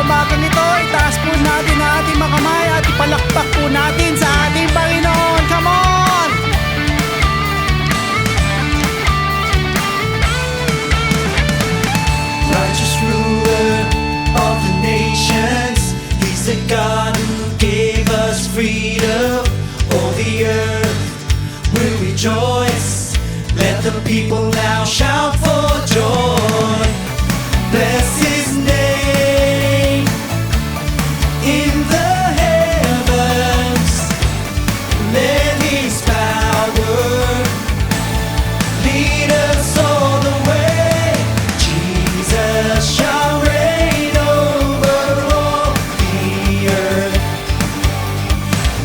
umagang ito, itaas po natin ang ating mga kamay at ipalakpak po natin sa ating Panginoon. Come on! Righteous ruler of the nations, He's the God who gave us freedom. All the earth will rejoice. Let the people now shout for joy. Bless His name in the heavens. Let His power lead us all the way. Jesus shall reign over all the earth,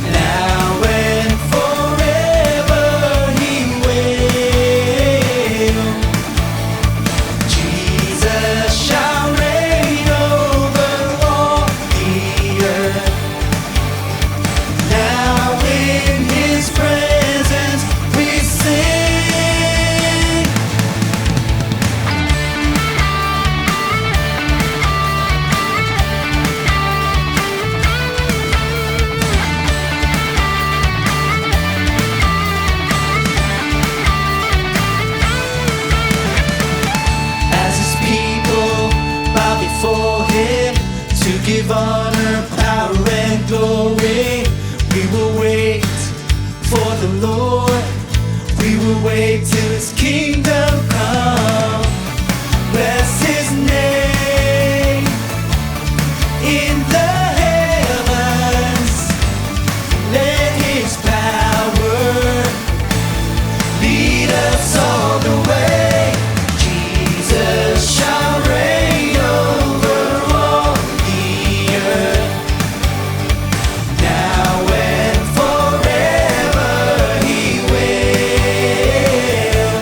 now and forever He will. Jesus shall reign over all the earth, now in His presence we sing. As His people bow before Him to give honor, power, and glory, we will wait for the Lord. We will wait till His kingdom come. Bless His name in the heavens. Let His power lead us all the way. Jesus shall reign over all the earth, now and forever He will.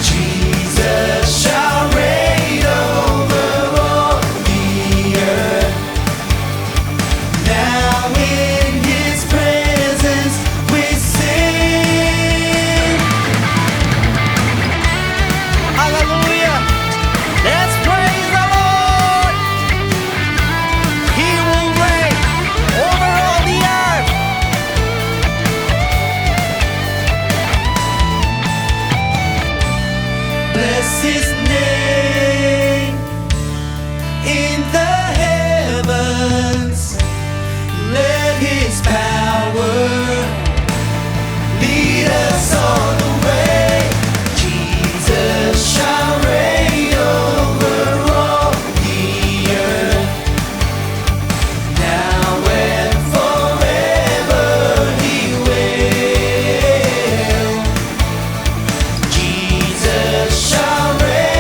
Jesus shall reign over all the earth, now in His presence we sing. Hallelujah! Let's praise the Lord! He will reign over all the earth. Bless His name in the heavens. Let His power lead us all the way. Jesus shall reign over all the earth, now and forever He will. Jesus shall reign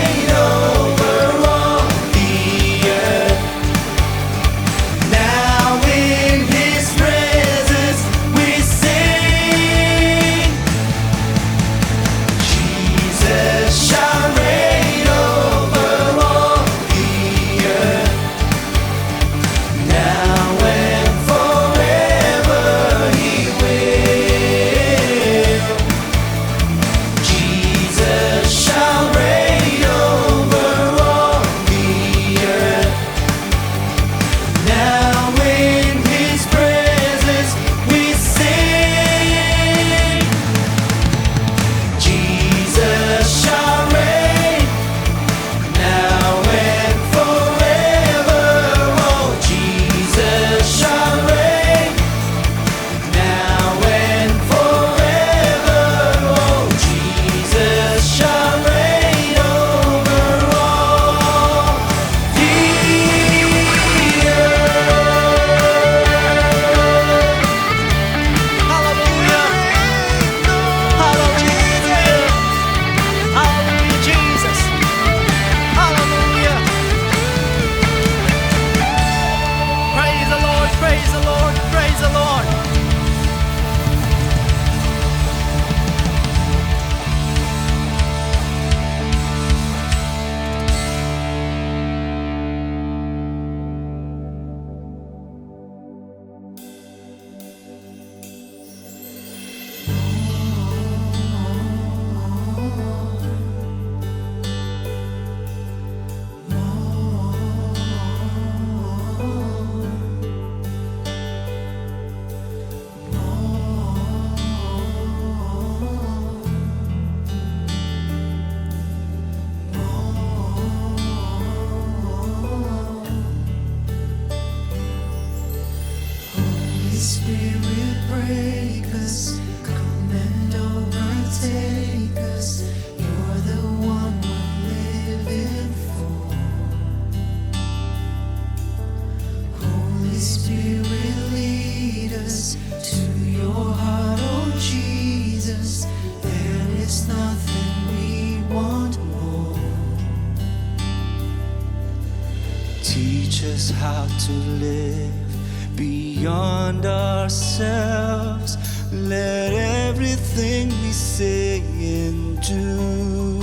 Teach us how to live beyond ourselves. Let everything we say and do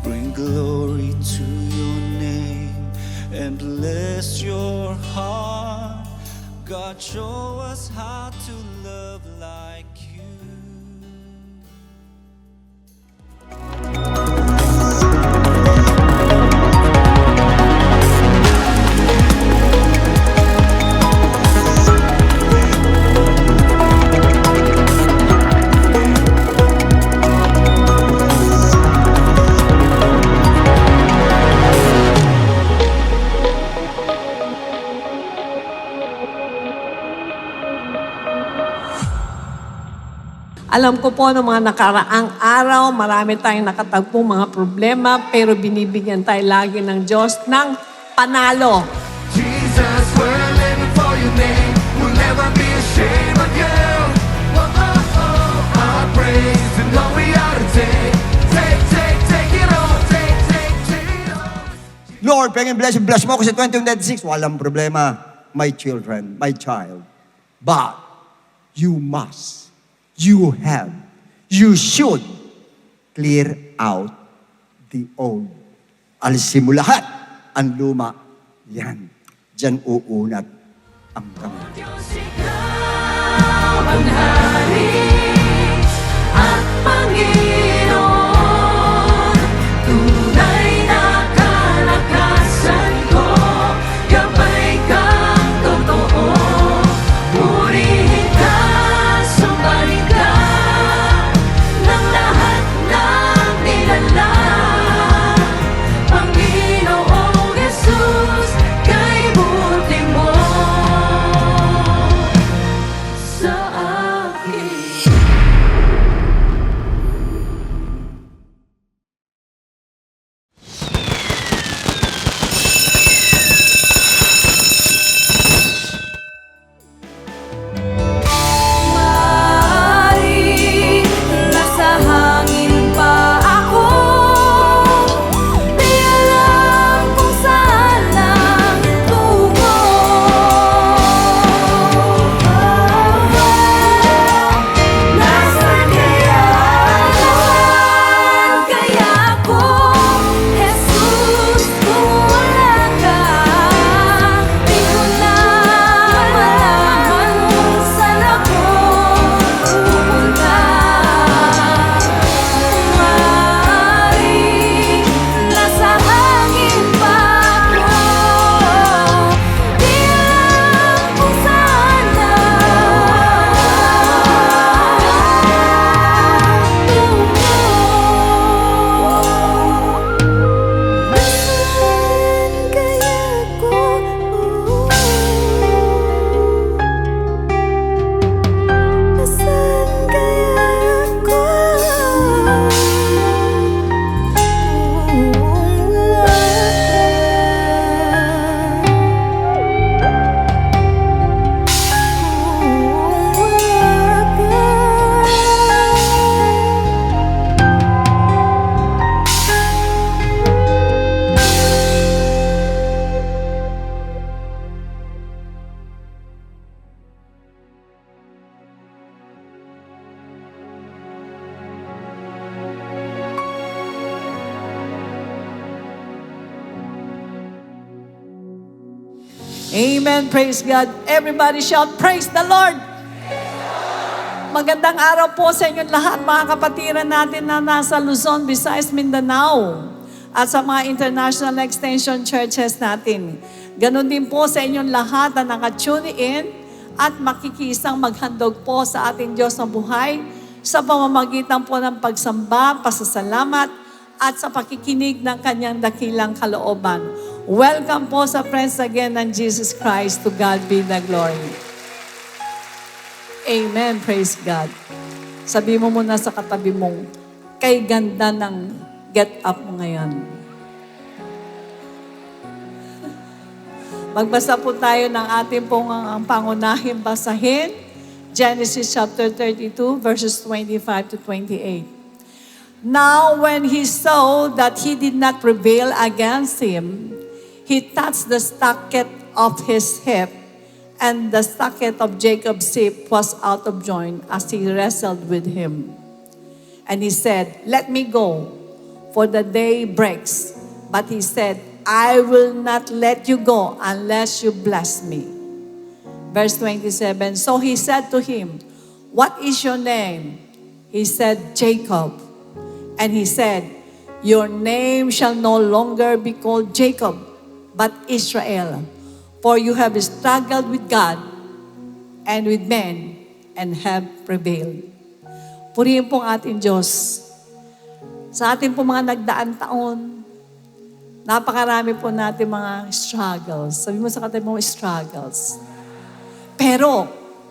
bring glory to your name and bless your heart. God, show us how to love like you. Alam ko po, noong mga nakaraang araw, marami tayong nakatagpong mga problema, pero binibigyan tayo lagi ng Diyos ng panalo. Jesus, we're living for your name. We'll never be ashamed of you. Oh, oh, oh, our praise and all we are to take. Take it all. Take it all. Lord, pengin bless mo ako sa 2026. Walang problema, my children, my child. But you must, you have, you should clear out the old. Alisin mo lahat ang luma. Yan. Diyan uunat ang kamay. Diyos, ikaw ang hari at Panginoon. Tunay na kalakasan ko, gabay kang totoo. Purihin ka, sumbahin ka ng lahat ng nilalang. Panginoong Jesus, kay buti mo sa akin. Maaari nasa hangin pa ako, di alam kung saan lang tungo. Nasaan kaya ako, Jesus, kung wala ka? Di ko na malaman kung saan ako pupunta. Maaari nasa hangin pa ako, di alam kung saan nasaan kaya ako? Nasaan kaya ako? Amen. Praise God. Everybody shout, praise the Lord. Magandang araw po sa inyong lahat, mga kapatiran natin na nasa Luzon, Visayas, Mindanao, at sa mga international extension churches natin. Ganon din po sa inyong lahat na nakatune in at makikisang maghandog po sa ating Diyos na buhay sa pamamagitan po ng pagsamba, pasasalamat, at sa pakikinig ng kanyang dakilang kalooban. Welcome po sa Friends Again ng Jesus Christ. To God be the glory. Amen. Praise God. Sabi mo muna sa katabi mong, kay ganda ng get up mo ngayon. Magbasa po tayo ng ating pong ang pangunahing basahin. Genesis chapter 32, verses 25 to 28. Now when he saw that he did not prevail against him, he touched the socket of his hip, and the socket of Jacob's hip was out of joint as he wrestled with him. And he said, "Let me go, for the day breaks." But he said, "I will not let you go unless you bless me." Verse 27, so he said to him, "What is your name?" He said, "Jacob." And he said, "Your name shall no longer be called Jacob, but Israel, for you have struggled with God and with men and have prevailed." Purihin po ang ating Diyos. Sa ating po mga nagdaan taon, napakarami po natin mga struggles. Sabi mo sa katabi mo, struggles. Pero,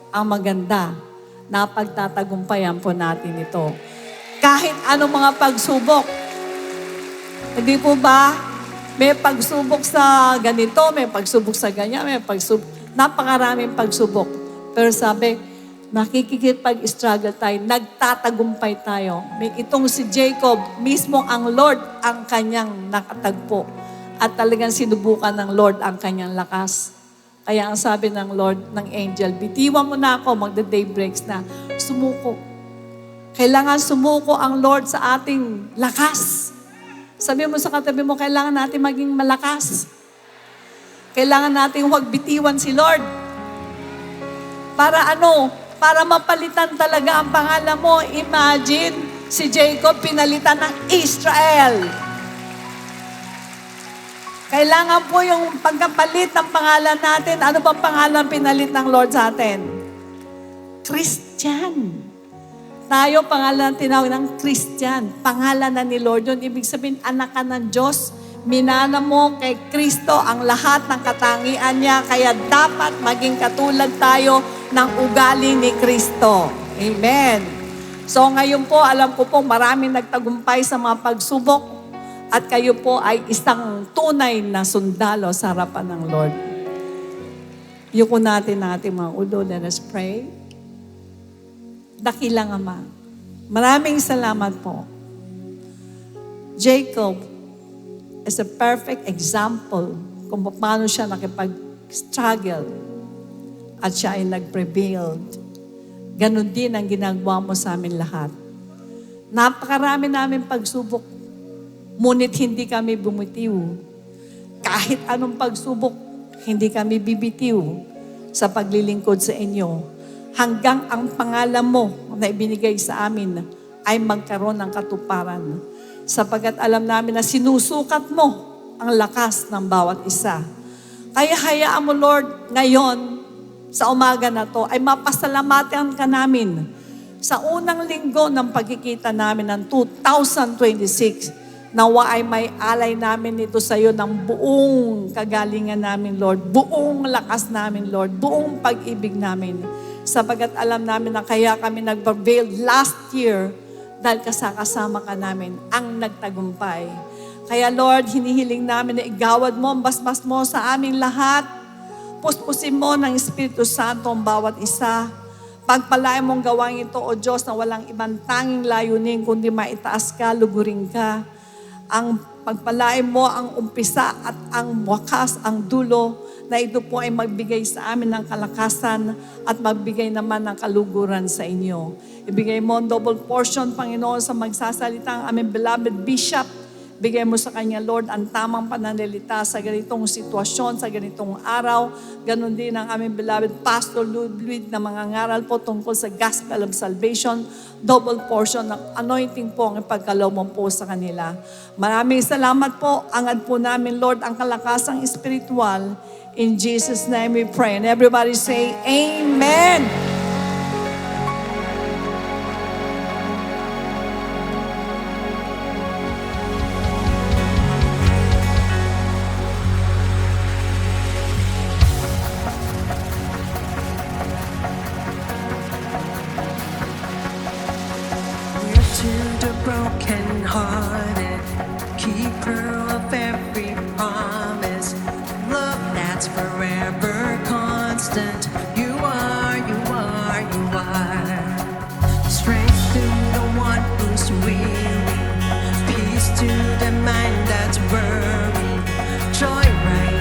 ang maganda, napagtatagumpayan po natin ito. Kahit anong mga pagsubok. Hindi po ba? May pagsubok sa ganito, may pagsubok sa ganyan, may pagsubok. Napakaraming pagsubok. Pero sabi, nakikipag-struggle tayo, nagtatagumpay tayo. May itong si Jacob, mismo ang Lord ang kanyang nakatagpo. At talagang sinubukan ng Lord ang kanyang lakas. Kaya ang sabi ng Lord, ng angel, "Bitiwan mo na ako, magda-day breaks na." Sumuko. Kailangan sumuko ang Lord sa ating lakas. Sabi mo sa katabi mo, kailangan natin maging malakas. Kailangan natin huwag bitiwan si Lord. Para ano? Para mapalitan talaga ang pangalan mo. Imagine, si Jacob pinalitan ng Israel. Kailangan po yung pagkapalit ng pangalan natin. Ano bang pangalan pinalit ng Lord sa atin? Christian. Tayo, pangalan tinawag ng Christian. Pangalan na ni Lord yun. Ibig sabihin, anak ka ng Diyos. Minana mo kay Kristo ang lahat ng katangian niya. Kaya dapat maging katulad tayo ng ugali ni Kristo. Amen. So ngayon po, alam ko po, maraming nagtagumpay sa mga pagsubok. At kayo po ay isang tunay na sundalo sa harapan ng Lord. Yuko natin mga ulo. Let us pray. Dakilang Ama, maraming salamat po. Jacob is a perfect example kung paano siya nakipag-struggle at siya ay nag-prevailed. Ganon din ang ginagawa mo sa amin lahat. Napakarami namin pagsubok. Ngunit hindi kami bumitiw. Kahit anong pagsubok, hindi kami bibitiw sa paglilingkod sa inyo. Hanggang ang pangalan mo na ibinigay sa amin ay magkaroon ng katuparan. Sapagkat alam namin na sinusukat mo ang lakas ng bawat isa. Kaya hayaan mo, Lord, ngayon, sa umaga na to, ay mapasalamatan ka namin sa unang linggo ng pagkikita namin ng 2026. Nawa ay may alay namin ito sa iyo ng buong kagalingan namin, Lord. Buong lakas namin, Lord. Buong pag-ibig namin. Sapagkat alam namin na kaya kami nag-prevail last year dahil kasama ka namin ang nagtagumpay. Kaya Lord, hinihiling namin na igawad mo, ang basbas mo sa aming lahat. Puspusin mo ng Espiritu Santo ang bawat isa. Pagpalain mong gawang ito, O Diyos, na walang ibang tanging layunin, kundi maitaas ka, lugurin ka. Ang pagpalain mo ang umpisa at ang wakas, ang dulo, na ito po ay magbigay sa amin ng kalakasan at magbigay naman ng kaluguran sa inyo. Ibigay mo ang double portion, Panginoon, sa magsasalita ang aming beloved Bishop. Bigay mo sa kanya, Lord, ang tamang pananalita sa ganitong sitwasyon, sa ganitong araw. Ganon din ang aming beloved Pastor Ludwig na mga ngaral po tungkol sa Gospel of Salvation. Double portion ng anointing po ang ipagkalaw mo po sa kanila. Maraming salamat po. Angad po namin, Lord, ang kalakasang espiritual. In Jesus' name we pray. And everybody say, Amen. We're to the broken-hearted, keeper of every promise, love that's forever constant. You are, you are, you are. Strength to the one who's weary, peace to the mind that's worried, joy right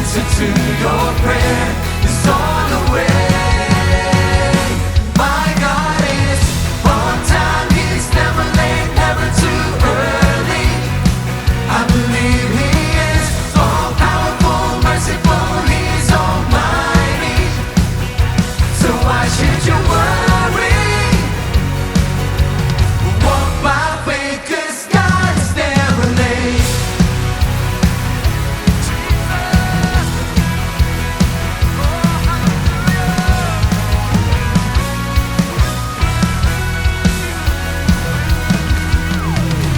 answer to your prayer is on the way. My God is on time, He's never late, never too early. I believe He is all powerful, merciful, He's almighty. So why should you worry? Walk by faith, 'cause God is never late.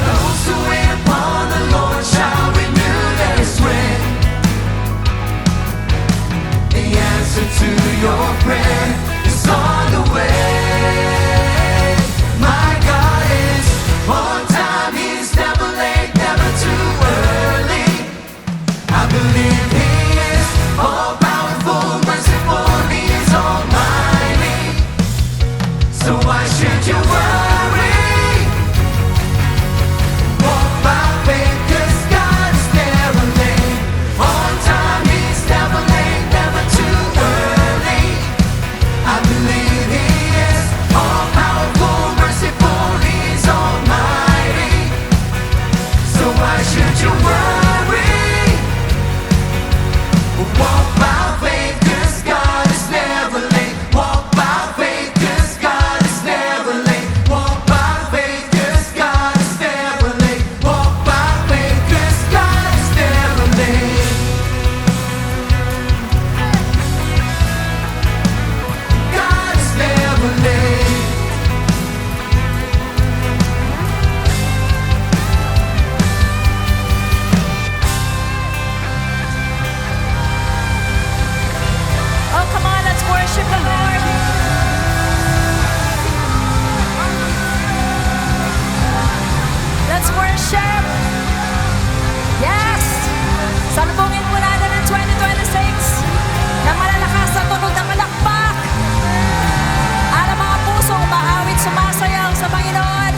Those who wait upon the Lord shall renew their strength. The answer to your prayer is on the way. My God is on time, He's never late, never too early. I believe He is all powerful, merciful, He is almighty. So why should you worry? Walk by faith, 'cause God is never late. On time, He's never late, never too early. I believe He is all powerful, merciful, He's almighty. So why should you worry? Walk by faith, 'cause God is never late. Walk by faith, 'cause God is never late. Walk by faith, 'cause God is never late. Walk by faith, 'cause God is never late. God is never late. Oh, come on, let's worship the Lord. Let's worship. Yes! Salubungin po natin ang 2026 na malalakas na tunog ng palakpak. At ang mga pusong umaawit sumasayaw sa Panginoon.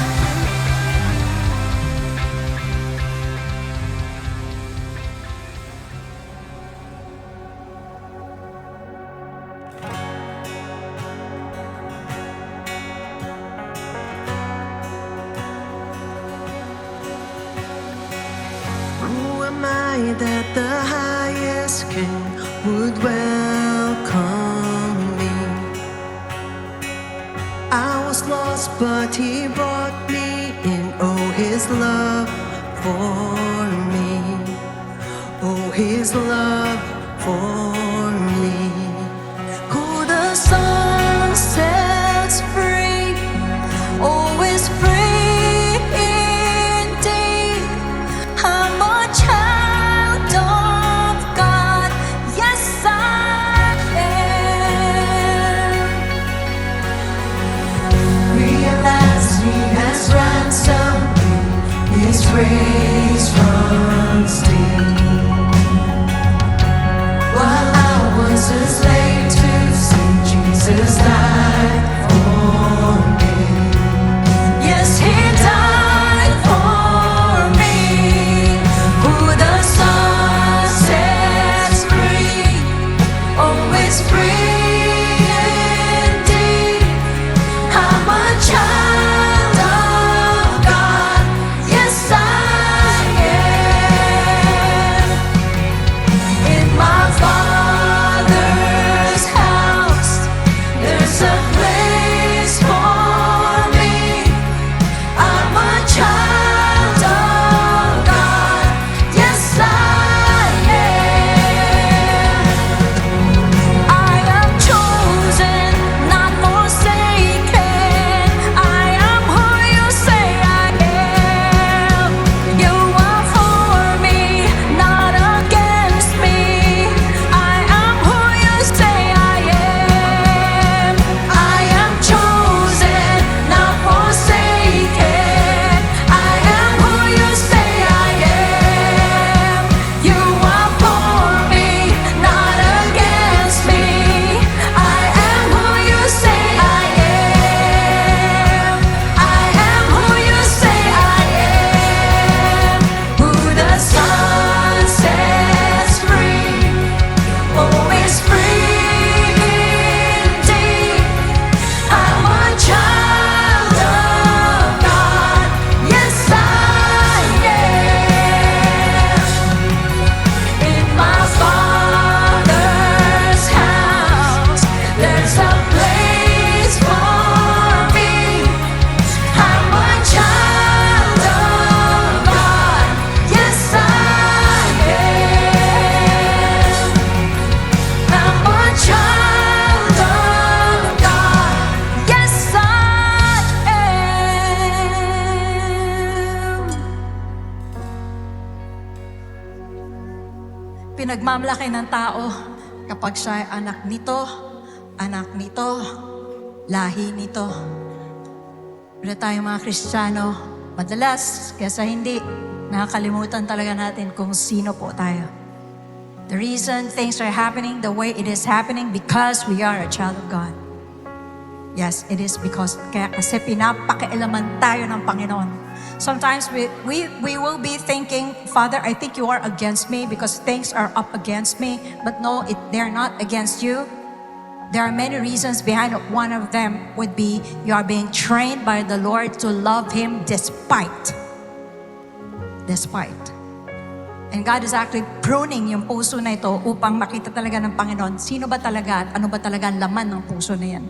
Who am I that the highest king would welcome me? I was lost, but He brought me in. Oh, His love for me. Oh, His love for me. Who the Son sets free, oh, is free indeed. I'm a child of God, yes I am. Realize He has ransomed me, His grace runs deep. While I was a pinagmamalaki ng tao kapag siya ay anak nito, lahi nito. Pero tayong mga Kristiyano, madalas, kaysa hindi, nakakalimutan talaga natin kung sino po tayo. The reason things are happening the way it is happening because we are a child of God. Yes, it is because kasi pinapakialaman tayo ng Panginoon. Sometimes we will be thinking, Father, I think you are against me because things are up against me. But no, they're not against you. There are many reasons behind it. One of them would be you are being trained by the Lord to love Him despite. And God is actually pruning yung puso na ito upang makita talaga ng Panginoon sino ba talaga at ano ba talaga ang laman ng puso na yan.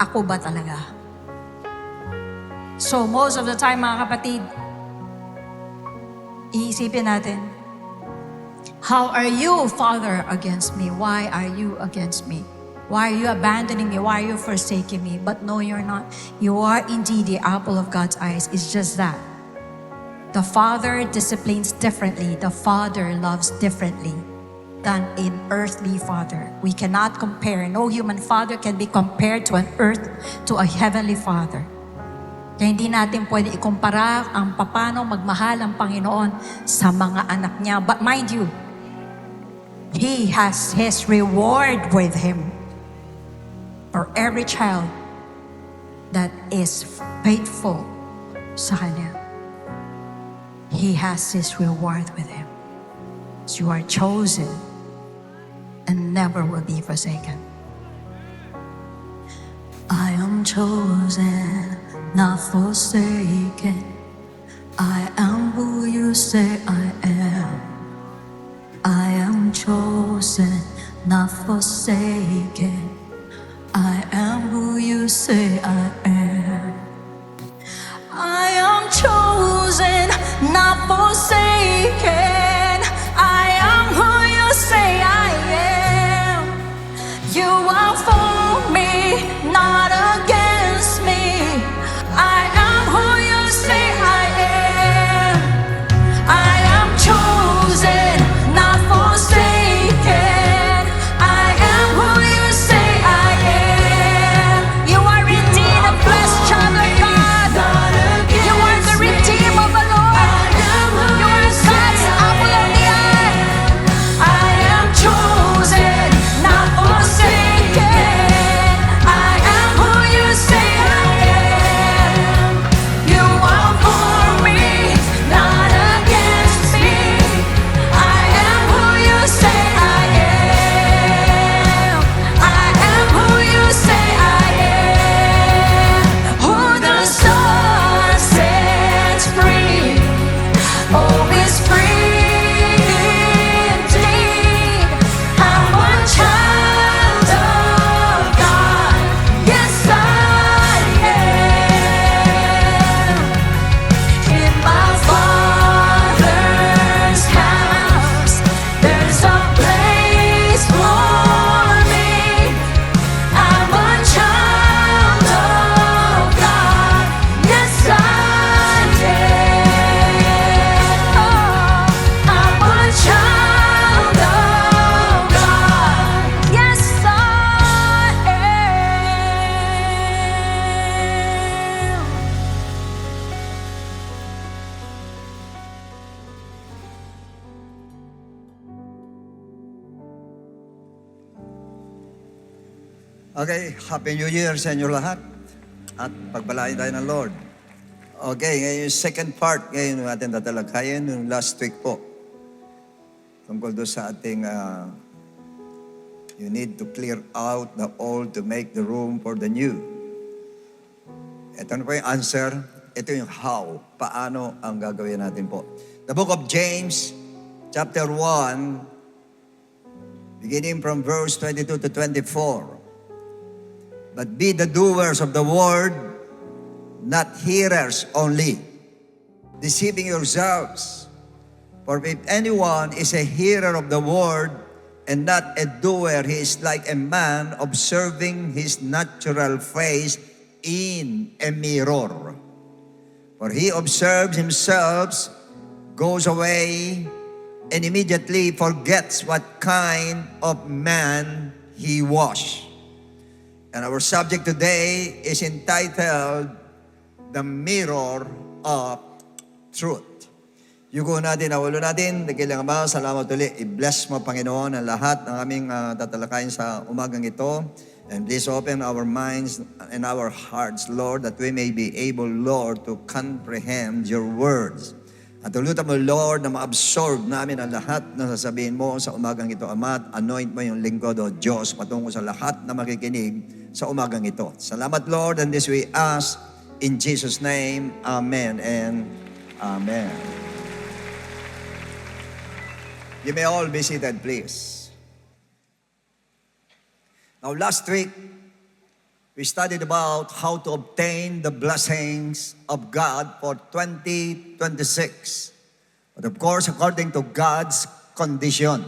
Ako ba talaga? So most of the time mga kapatid, iisipin natin, how are you, Father, against me? Why are you against me? Why are you abandoning me? Why are you forsaking me? But no, you're not. You are indeed the apple of God's eyes. It's just that. The Father disciplines differently. The Father loves differently than an earthly father. We cannot compare. No human father can be compared to a heavenly Father. Kaya hindi natin pwede ikumpara ang paano magmahal ang Panginoon sa mga anak niya. But mind you, He has His reward with Him for every child that is faithful sa Kanya. He has His reward with Him. So you are chosen and never will be forsaken. I am chosen, not forsaken. I am who you say I am. I am chosen, not forsaken. I am who you say I am. I am chosen, not forsaken. I am who you say I am. You are for me, not against me. I am who you say I am. I am chosen, not forsaken. I am who you say I am. You are indeed a blessed child of God. You are the redeemed of the Lord. You are God's apple of the eye. I am chosen, not forsaken. I am who you say I am. You are for me, not against me. I am who you say I am. I am who you say I am. Who the Son sets free, oh, is free indeed. I'm a child of God. Yes, I am. In my Father's house, there's a place for me. I'm a child of God. Yes, I am. I'm a child of God. Yes, I am. Okay, Happy New Year sa inyo lahat. At pagpalain tayo ng Lord. Okay, ngayon yung second part, ngayon natin tatalakayin yung last week po. Tungkol doon sa ating, you need to clear out the old to make the room for the new. Ito na po yung answer. Ito yung how. Paano ang gagawin natin po. The book of James, chapter 1, beginning from verse 22 to 24. But be the doers of the word, not hearers only, deceiving yourselves. For if anyone is a hearer of the word and not a doer, he is like a man observing his natural face in a mirror. For he observes himself, goes away, and immediately forgets what kind of man he was. And our subject today is entitled, The Mirror of Truth. Yuko natin, awalo natin, nagilang ba, salamat ulit. I-bless mo, Panginoon, ang lahat ng aming tatalakayin sa umagang ito. And please open our minds and our hearts, Lord, that we may be able, Lord, to comprehend your words. At tulutan mo, Lord, na ma-absorb namin ang lahat na sasabihin mo sa umagang ito, Ama, at anoint mo yung lingkod, O Diyos, patungo sa lahat na makikinig sa umagang ito. Salamat, Lord, and this we ask in Jesus' name. Amen and Amen. You may all be seated, please. Now, last week, we studied about how to obtain the blessings of God for 2026. But of course, according to God's condition.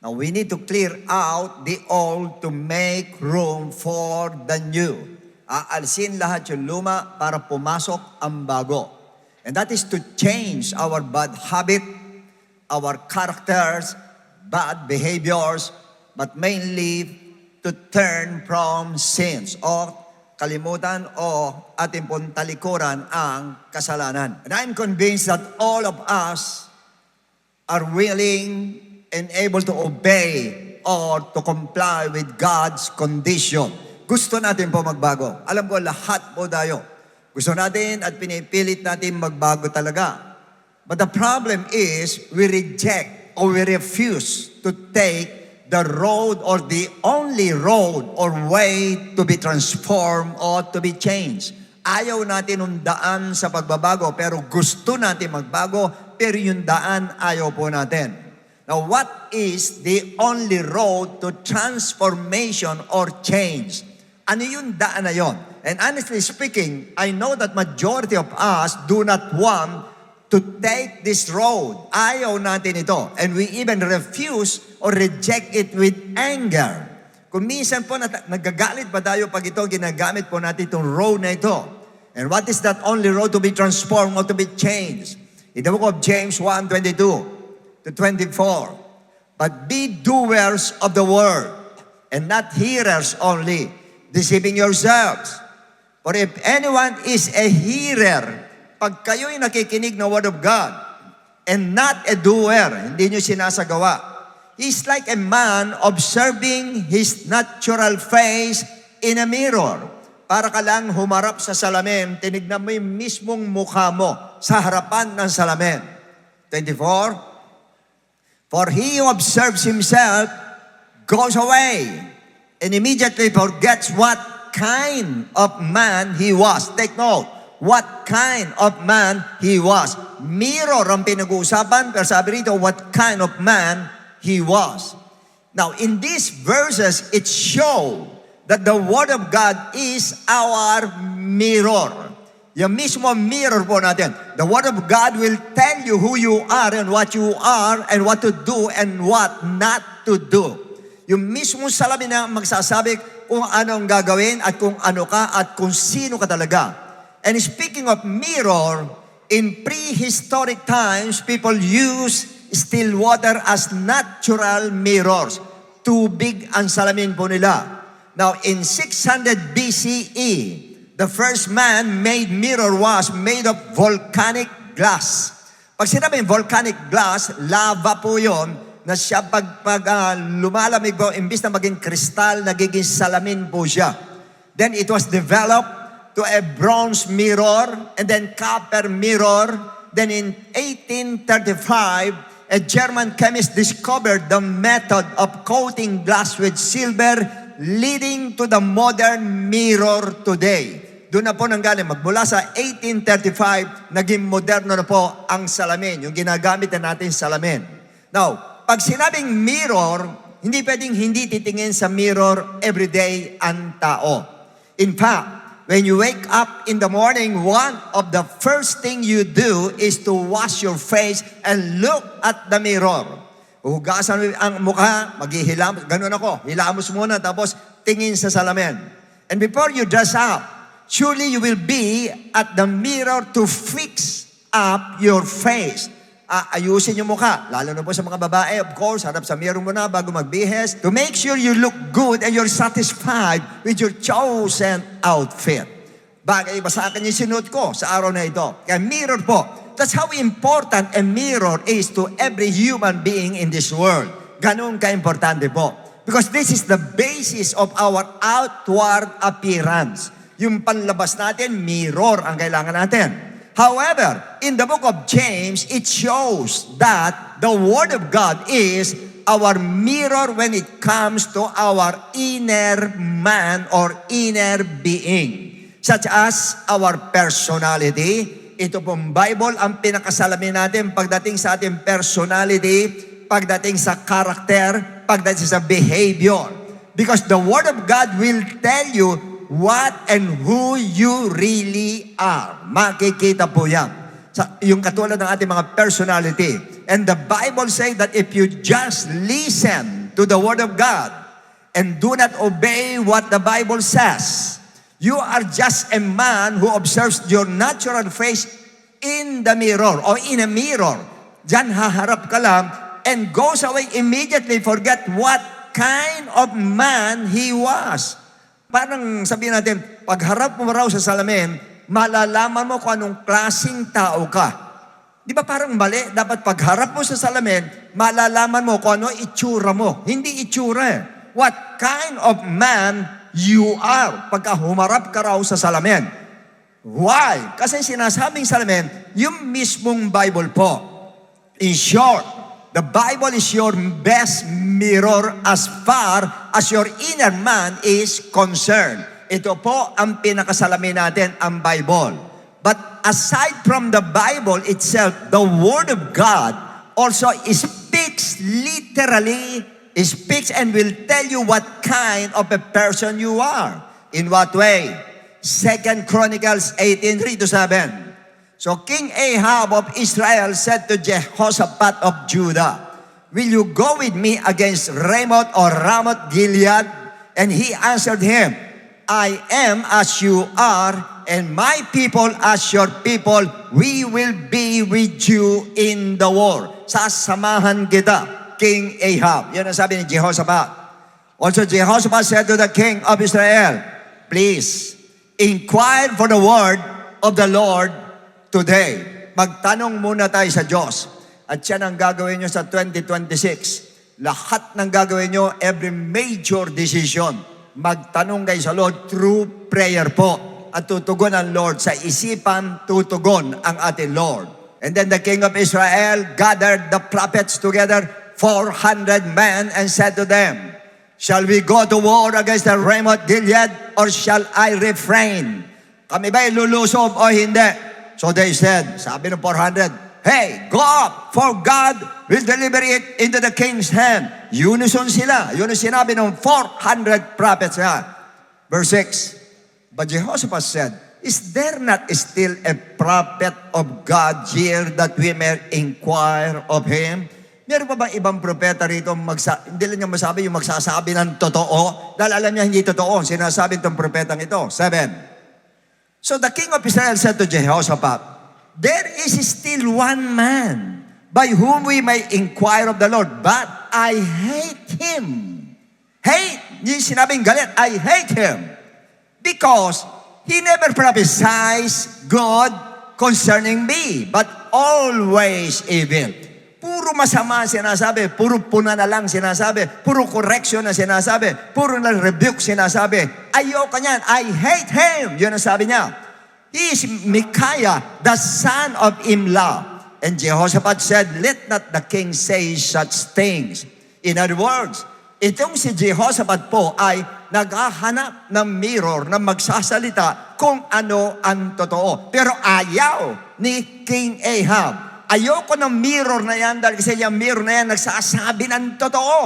Now, we need to clear out the old to make room for the new. Aalsin lahat yung luma para pumasok ang bago. And that is to change our bad habit, our characters, bad behaviors, but mainly to turn from sins o kalimutan o ating pong talikuran ang kasalanan. And I'm convinced that all of us are willing and able to obey or to comply with God's condition. Gusto natin po magbago. Alam ko, lahat po tayo. Gusto natin at pinipilit natin magbago talaga. But the problem is, we reject or we refuse to take the road or the only road or way to be transformed or to be changed. Ayaw natin yung daan sa pagbabago, pero gusto natin magbago, pero yung daan ayaw po natin. Now, what is the only road to transformation or change? Ano yung daan na yon? And honestly speaking, I know that majority of us do not want to take this road. Ayaw natin ito. And we even refuse or reject it with anger. Kung minsan po nagagalit pa tayo pag ito, ginagamit po natin itong road na ito. And what is that only road to be transformed or to be changed? In the book of James 1:22 to 24. But be doers of the word, and not hearers only, deceiving yourselves. For if anyone is a hearer, pag kayo'y nakikinig ng Word of God and not a doer, hindi nyo sinasagawa, he's like a man observing his natural face in a mirror. Para ka lang humarap sa salamin, tinignan mo yung mismong mukha mo sa harapan ng salamin. 24, for he who observes himself goes away and immediately forgets what kind of man he was. Take note. What kind of man he was. Mirror ang pinag-uusapan, pero sabi rito, what kind of man he was. Now, in these verses, it shows that the Word of God is our mirror. Yung mismo mirror po natin. The Word of God will tell you who you are and what you are and what to do and what not to do. Yung mismo salamin na magsasabi kung anong gagawin at kung ano ka at kung sino ka talaga. And speaking of mirror, in prehistoric times, people used still water as natural mirrors. Tubig ang salamin po nila. Now, in 600 BCE, the first man-made mirror was made of volcanic glass. Pag sinabing volcanic glass, lava po yon na siya pag lumalamig po, imbis na maging kristal, nagiging salamin po siya. Then it was developed to a bronze mirror and then copper mirror. Then in 1835, a German chemist discovered the method of coating glass with silver, leading to the modern mirror today. Doon na po nanggaling. Magmula sa 1835, naging moderno na po ang salamin, yung ginagamit na natin salamin. Now, pag sinabing mirror, hindi pwedeng hindi titingin sa mirror everyday ang tao. In fact, when you wake up in the morning, one of the first thing you do is to wash your face and look at the mirror. Hugasan ang mukha, maghihilamos. Ganun ako. Hilamos muna, tapos tingin sa salamin. And before you dress up, surely you will be at the mirror to fix up your face. Aayusin yung mukha. Lalo na po sa mga babae, of course, harap sa mirror mo na bago magbihes. To make sure you look good and you're satisfied with your chosen outfit. Bagay ba sa akin yung sinuot ko sa araw na ito? Kaya mirror po. That's how important a mirror is to every human being in this world. Ganun ka-importante po. Because this is the basis of our outward appearance. Yung panlabas natin, mirror ang kailangan natin. However, in the book of James, it shows that the Word of God is our mirror when it comes to our inner man or inner being. Such as our personality. Ito pong Bible ang pinakasalamin natin pagdating sa ating personality, pagdating sa character, pagdating sa behavior. Because the Word of God will tell you what and who you really are. Makikita po yan. Yung katulad ng ating mga personality. And the Bible says that if you just listen to the Word of God and do not obey what the Bible says, you are just a man who observes your natural face in the mirror or in a mirror. Diyan haharap ka lang and goes away immediately, forget what kind of man he was. Parang sabihin natin, pagharap mo raw sa salamin, malalaman mo kung anong klaseng tao ka. Di ba parang mali? Dapat pagharap mo sa salamin, malalaman mo kung ano itsura mo. Hindi itsura eh. What kind of man you are pagka humarap ka raw sa salamin. Why? Kasi sinasabing salamin, yung mismong Bible po. In short, the Bible is your best mirror as far as your inner man is concerned. Ito po ang pinakasalamin natin, ang Bible. But aside from the Bible itself, the Word of God also speaks literally, speaks and will tell you what kind of a person you are. In what way? 2 Chronicles 18:3-7. So King Ahab of Israel said to Jehoshaphat of Judah, will you go with me against Ramoth or Ramoth Gilead? And he answered him, I am as you are, and my people as your people. We will be with you in the war. Sasamahan kita, King Ahab. Yan ang sabi ni Jehoshaphat. Also Jehoshaphat said to the king of Israel, please, inquire for the word of the Lord today. Magtanong muna tayo sa Diyos. At yan ang gagawin nyo sa 2026. Lahat ng gagawin nyo, every major decision, magtanong kayo sa Lord through prayer po. At tutugon ang Lord. Sa isipan, tutugon ang ating Lord. And then the king of Israel gathered the prophets together, 400 men, and said to them, shall we go to war against the Ramoth Gilead, or shall I refrain? Kami ba'y lulusob o hindi? So they said, sabi ng 400, hey, go up, for God will deliver it into the king's hand. Unison sila. Yun ang sinabi ng 400 prophets. Verse 6, but Jehoshaphat said, is there not still a prophet of God here that we may inquire of him? Meron pa bang ibang propeta rito, hindi lang niya masabi yung magsasabi ng totoo? Dahil alam niya hindi totoo, sinasabi itong propetang ito. 7, so the king of Israel said to Jehoshaphat, there is still one man by whom we may inquire of the Lord, but I hate him. Hate, yung sinabing galit, I hate him. Because he never prophesies good concerning me, but always evil. Puro masama sinasabi, puro puna na lang sinasabi, puro correction na sinasabi, puro na rebuke sinasabi. Ayoko niyan, I hate him. Yun ang sabi niya. He is Micaiah, the son of Imlah. And Jehoshaphat said, let not the king say such things. In other words, itong si Jehoshaphat po ay naghahanap ng mirror na magsasalita kung ano ang totoo. Pero ayaw ni King Ahab. Ayoko ng mirror na yan dahil kasi yung mirror na yan nagsasabi ng totoo.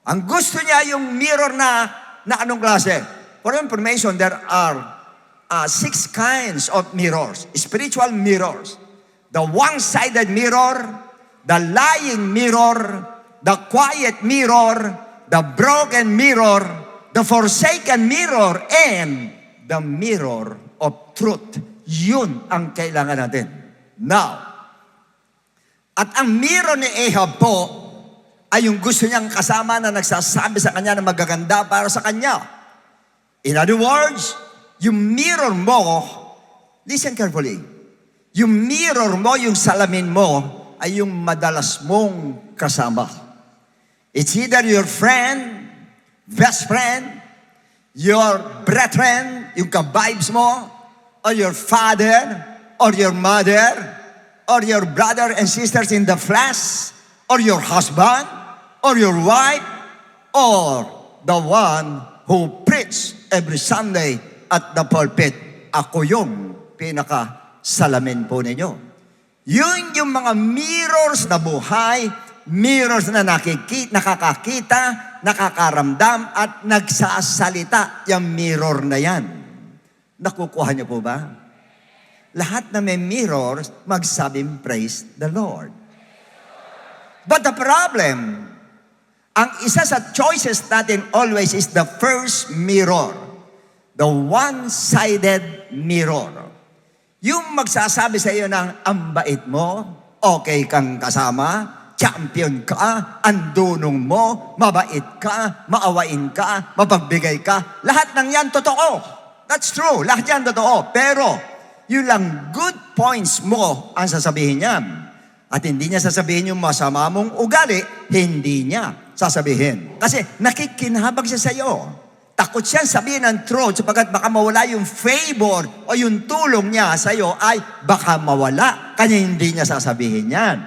Ang gusto niya yung mirror na anong klase? For information, there are 6 kinds of mirrors, spiritual mirrors. The one-sided mirror, the lying mirror, the quiet mirror, the broken mirror, the forsaken mirror, and the mirror of truth. Yun ang kailangan natin. Now, At ang mirror ni Ahab po ay yung gusto niyang kasama na nagsasabi sa kanya na magaganda para sa kanya. In other words, yung mirror mo, listen carefully, yung mirror mo, yung salamin mo, ay yung madalas mong kasama. It's either your friend, best friend, your brethren, yung ka-vibes mo, or your father, or your mother, or your brother and sisters in the flesh, or your husband, or your wife, or the one who preach every Sunday at the pulpit. Ako yung pinaka-salamin po ninyo. Yun yung mga mirrors na buhay, mirrors na nakakakita, nakakaramdam, at nagsasalita. Yung mirror na yan. Nakukuha niyo po ba? Lahat na may mirrors, magsabing praise the Lord. But the problem, ang isa sa choices natin always is the first mirror. The one-sided mirror. Yung magsasabi sa iyo ng ang bait mo, okay kang kasama, champion ka, andunong mo, mabait ka, maawain ka, mapagbigay ka. Lahat ng yan totoo. That's true. Lahat yan totoo. Pero, yun lang good points mo ang sasabihin niya. At hindi niya sasabihin yung masama mong ugali, hindi niya sasabihin. Kasi nakikinabag siya sa iyo. Takot siya sabihin ang truth sapagkat baka mawala yung favor o yung tulong niya sa iyo ay baka mawala. Kanya hindi niya sasabihin yan.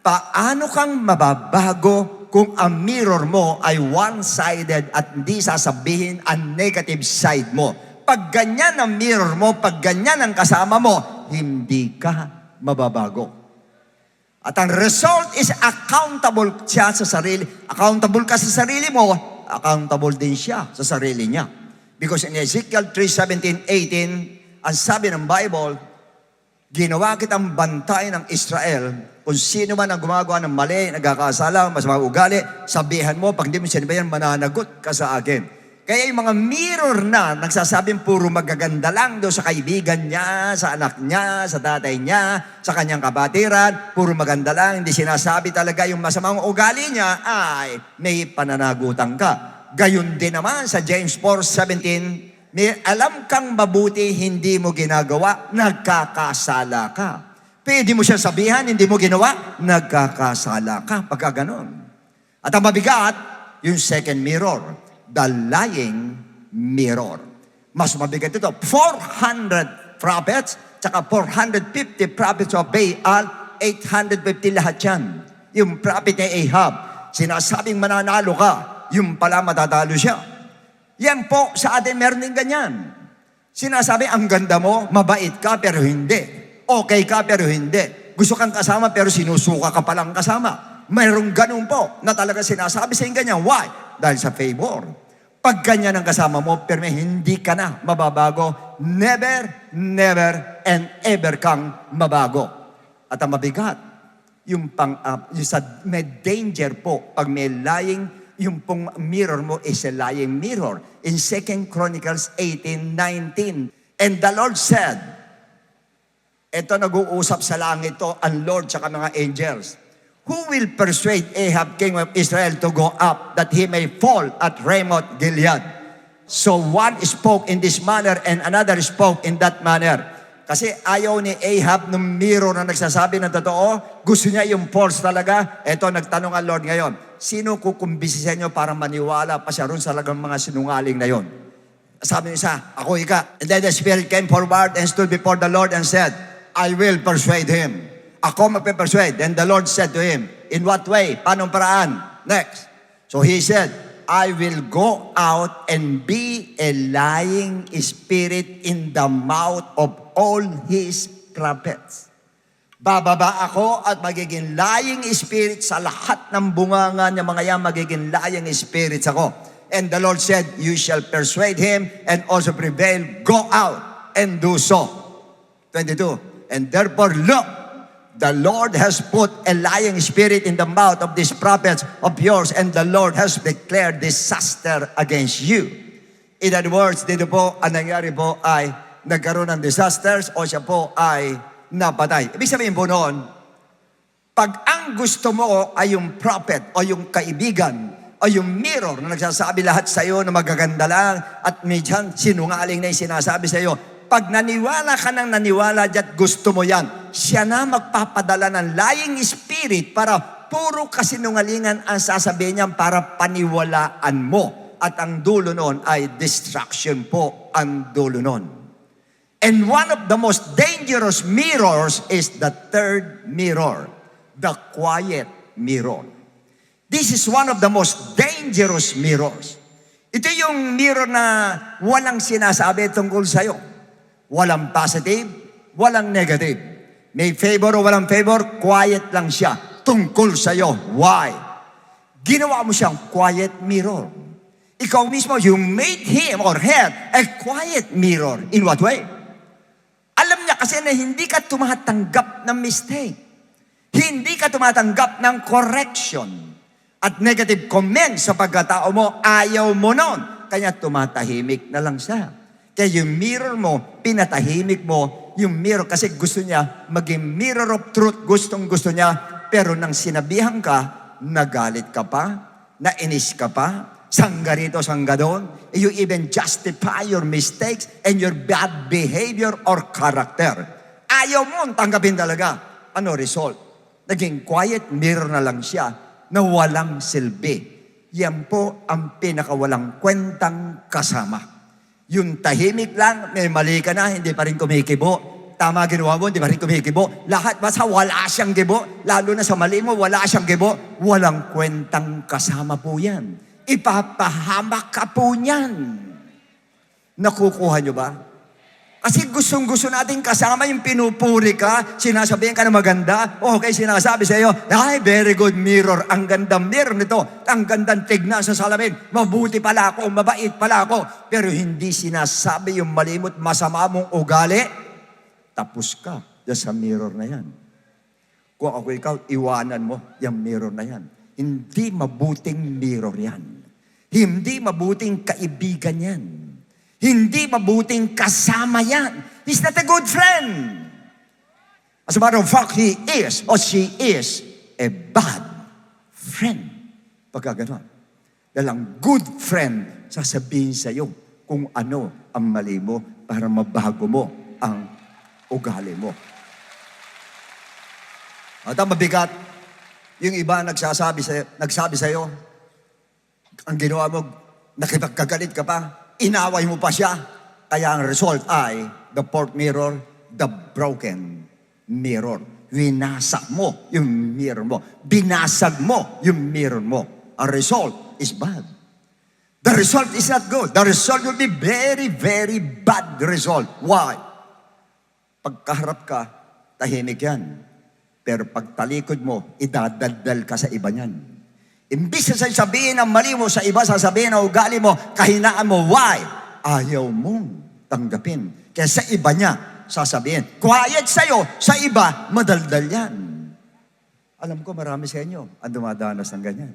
Paano kang mababago kung ang mirror mo ay one-sided at hindi sasabihin ang negative side mo? Pag ganyan ang mirror mo, pag ganyan ang kasama mo, hindi ka mababago. At ang result is accountable siya sa sarili. Accountable ka sa sarili mo, accountable din siya sa sarili niya. Because in Ezekiel 3:17-18, ang sabi ng Bible, ginawa kitang bantay ng Israel. Kung sino man ang gumagawa ng mali, nagkakasala, masama ugali, sabihan mo, pag di mo sinabayan, mananagot ka sa akin. Kaya yung mga mirror na nagsasabing puro magaganda lang doon sa kaibigan niya, sa anak niya, sa tatay niya, sa kanyang kapatiran, puro maganda lang, hindi sinasabi talaga yung masamang ugali niya, ay may pananagutan ka. Gayon din naman sa James 4:17, may alam kang mabuti, hindi mo ginagawa, nagkakasala ka. Pwede mo siya sabihan, hindi mo ginawa, nagkakasala ka. Pagka ganon. At ang mabigat, yung second mirror, the lying mirror. Mas mabigat ito. 400 prophets, tsaka 450 prophets of Baal, 850 lahat yan. Yung prophet ni Ahab, sinasabing mananalo ka, yung pala matatalo siya. Yan po, sa atin meron din ganyan. Sinasabi, ang ganda mo, mabait ka pero hindi. Okay ka pero hindi. Gusto kang kasama pero sinusuka ka palang kasama. Mayroong ganun po na talaga sinasabi sa ganyan. Why? Dahil sa favor. Pag ganyan ang kasama mo, pero hindi ka na mababago. Never, never, and ever kang mabago. At ang mabigat, yung may danger po, pag may lying, yung pong mirror mo is a lying mirror. In 2 Chronicles 18:19, and the Lord said, ito nag-uusap sa langit to, ang Lord tsaka mga angels, who will persuade Ahab, king of Israel, to go up, that he may fall at Ramoth Gilead? So one spoke in this manner, and another spoke in that manner. Kasi ayaw ni Ahab ng mirror na nagsasabi ng totoo. Gusto niya yung false talaga. Ito, nagtanong ang Lord ngayon, sino kukumbisi sa inyo para maniwala pa siya ron sa lagang mga sinungaling na yon? Sabi niya, ako ika. And then the Spirit came forward and stood before the Lord and said, I will persuade him. Ako magpe-persuade. And the Lord said to him, in what way? Paanong paraan? Next. So he said, I will go out and be a lying spirit in the mouth of all his prophets. Bababa ako at magiging lying spirit sa lahat ng bunganga niya mga yan, magiging lying spirits ako. And the Lord said, you shall persuade him and also prevail. Go out and do so. 22. And therefore, look, the Lord has put a lying spirit in the mouth of these prophets of yours, and the Lord has declared disaster against you. In other words, dito po, ang nangyari po ay nagkaroon ng disasters o siya po ay napatay. Ibig sabihin po noon, Pag ang gusto mo ay yung prophet o yung kaibigan o yung mirror na nagsasabi lahat sa iyo na magaganda lang at medyan sinungaling na yung sinasabi sa iyo, pag naniwala ka ng naniwala at gusto mo yan, siya na magpapadala ng lying spirit para puro kasinungalingan ang sasabihin niya para paniwalaan mo. At ang dulo nun ay distraction po ang dulo nun. And one of the most dangerous mirrors is the third mirror, the quiet mirror. This is one of the most dangerous mirrors. Ito yung mirror na walang sinasabi tungkol sa'yo. Walang positive, walang negative. May favor o walang favor, quiet lang siya tungkol sa'yo. Why? Ginawa mo siyang quiet mirror. Ikaw mismo, you made him or her a quiet mirror. In what way? Alam niya kasi na hindi ka tumatanggap ng mistake. Hindi ka tumatanggap ng correction at negative comments sa pagkatao mo, ayaw mo nun. Kaya tumatahimik na lang siya. Kaya yung mirror mo, pinatahimik mo yung mirror kasi gusto niya maging mirror of truth. Gusto niya, pero nang sinabihan ka, nagalit ka pa, nainis ka pa, sangga rito, sangga doon. You even justify your mistakes and your bad behavior or character. Ayaw mo tanggapin talaga. Ano result? Naging quiet mirror na lang siya na walang silbi. Yan po ang pinakawalang kwentang kasama. Yung tahimik lang, may mali ka na, hindi pa rin kumikibo. Tama ginawa mo, hindi pa rin kumikibo. Lahat basta wala siyang gibo. Lalo na sa mali mo, wala siyang gibo. Walang kwentang kasama po yan. Ipapahamak ka po niyan. Nakukuha nyo ba? Kasi gustong-gusto natin kasama yung pinupuri ka, sinasabihan ka na maganda, okay, sinasabi sa iyo, ay, very good mirror, ang gandang mirror nito, ang gandang tignan sa salamin, mabuti pala ako, mabait pala ako, pero hindi sinasabi yung malimot, masama mong ugali, tapos ka dyan sa mirror na yan. Kung ako ikaw, iwanan mo yung mirror na yan. Hindi mabuting mirror yan. Hindi mabuting kaibigan yan. Hindi mabuting kasama yan. He's not a good friend. As a matter of fact, he is or she is a bad friend. Pagka gano'n. Dahil ang good friend, sasabihin sa iyo kung ano ang mali mo para mabago mo ang ugali mo. At ang mabigat, yung iba nagsabi sa iyo, ang ginawa mo, nakipagkagalit ka pa, inaway mo pa siya. Kaya ang result ay the fourth mirror, the broken mirror. Winasak mo yung mirror mo. Binasag mo yung mirror mo. Ang result is bad. The result is not good. The result will be very, very bad result. Why? Pagkaharap ka, tahimik yan. Pero pagtalikod mo, idadaldal ka sa iba niyan. Imbis na sabihin ang mali mo sa iba, sasabihin ang ugali mo, kahinaan mo, why? Ayaw mong tanggapin. Kaya sa iba niya, sasabihin, quiet sa'yo, sa iba, madaldal yan. Alam ko marami sa inyo ang dumadanas ng ganyan.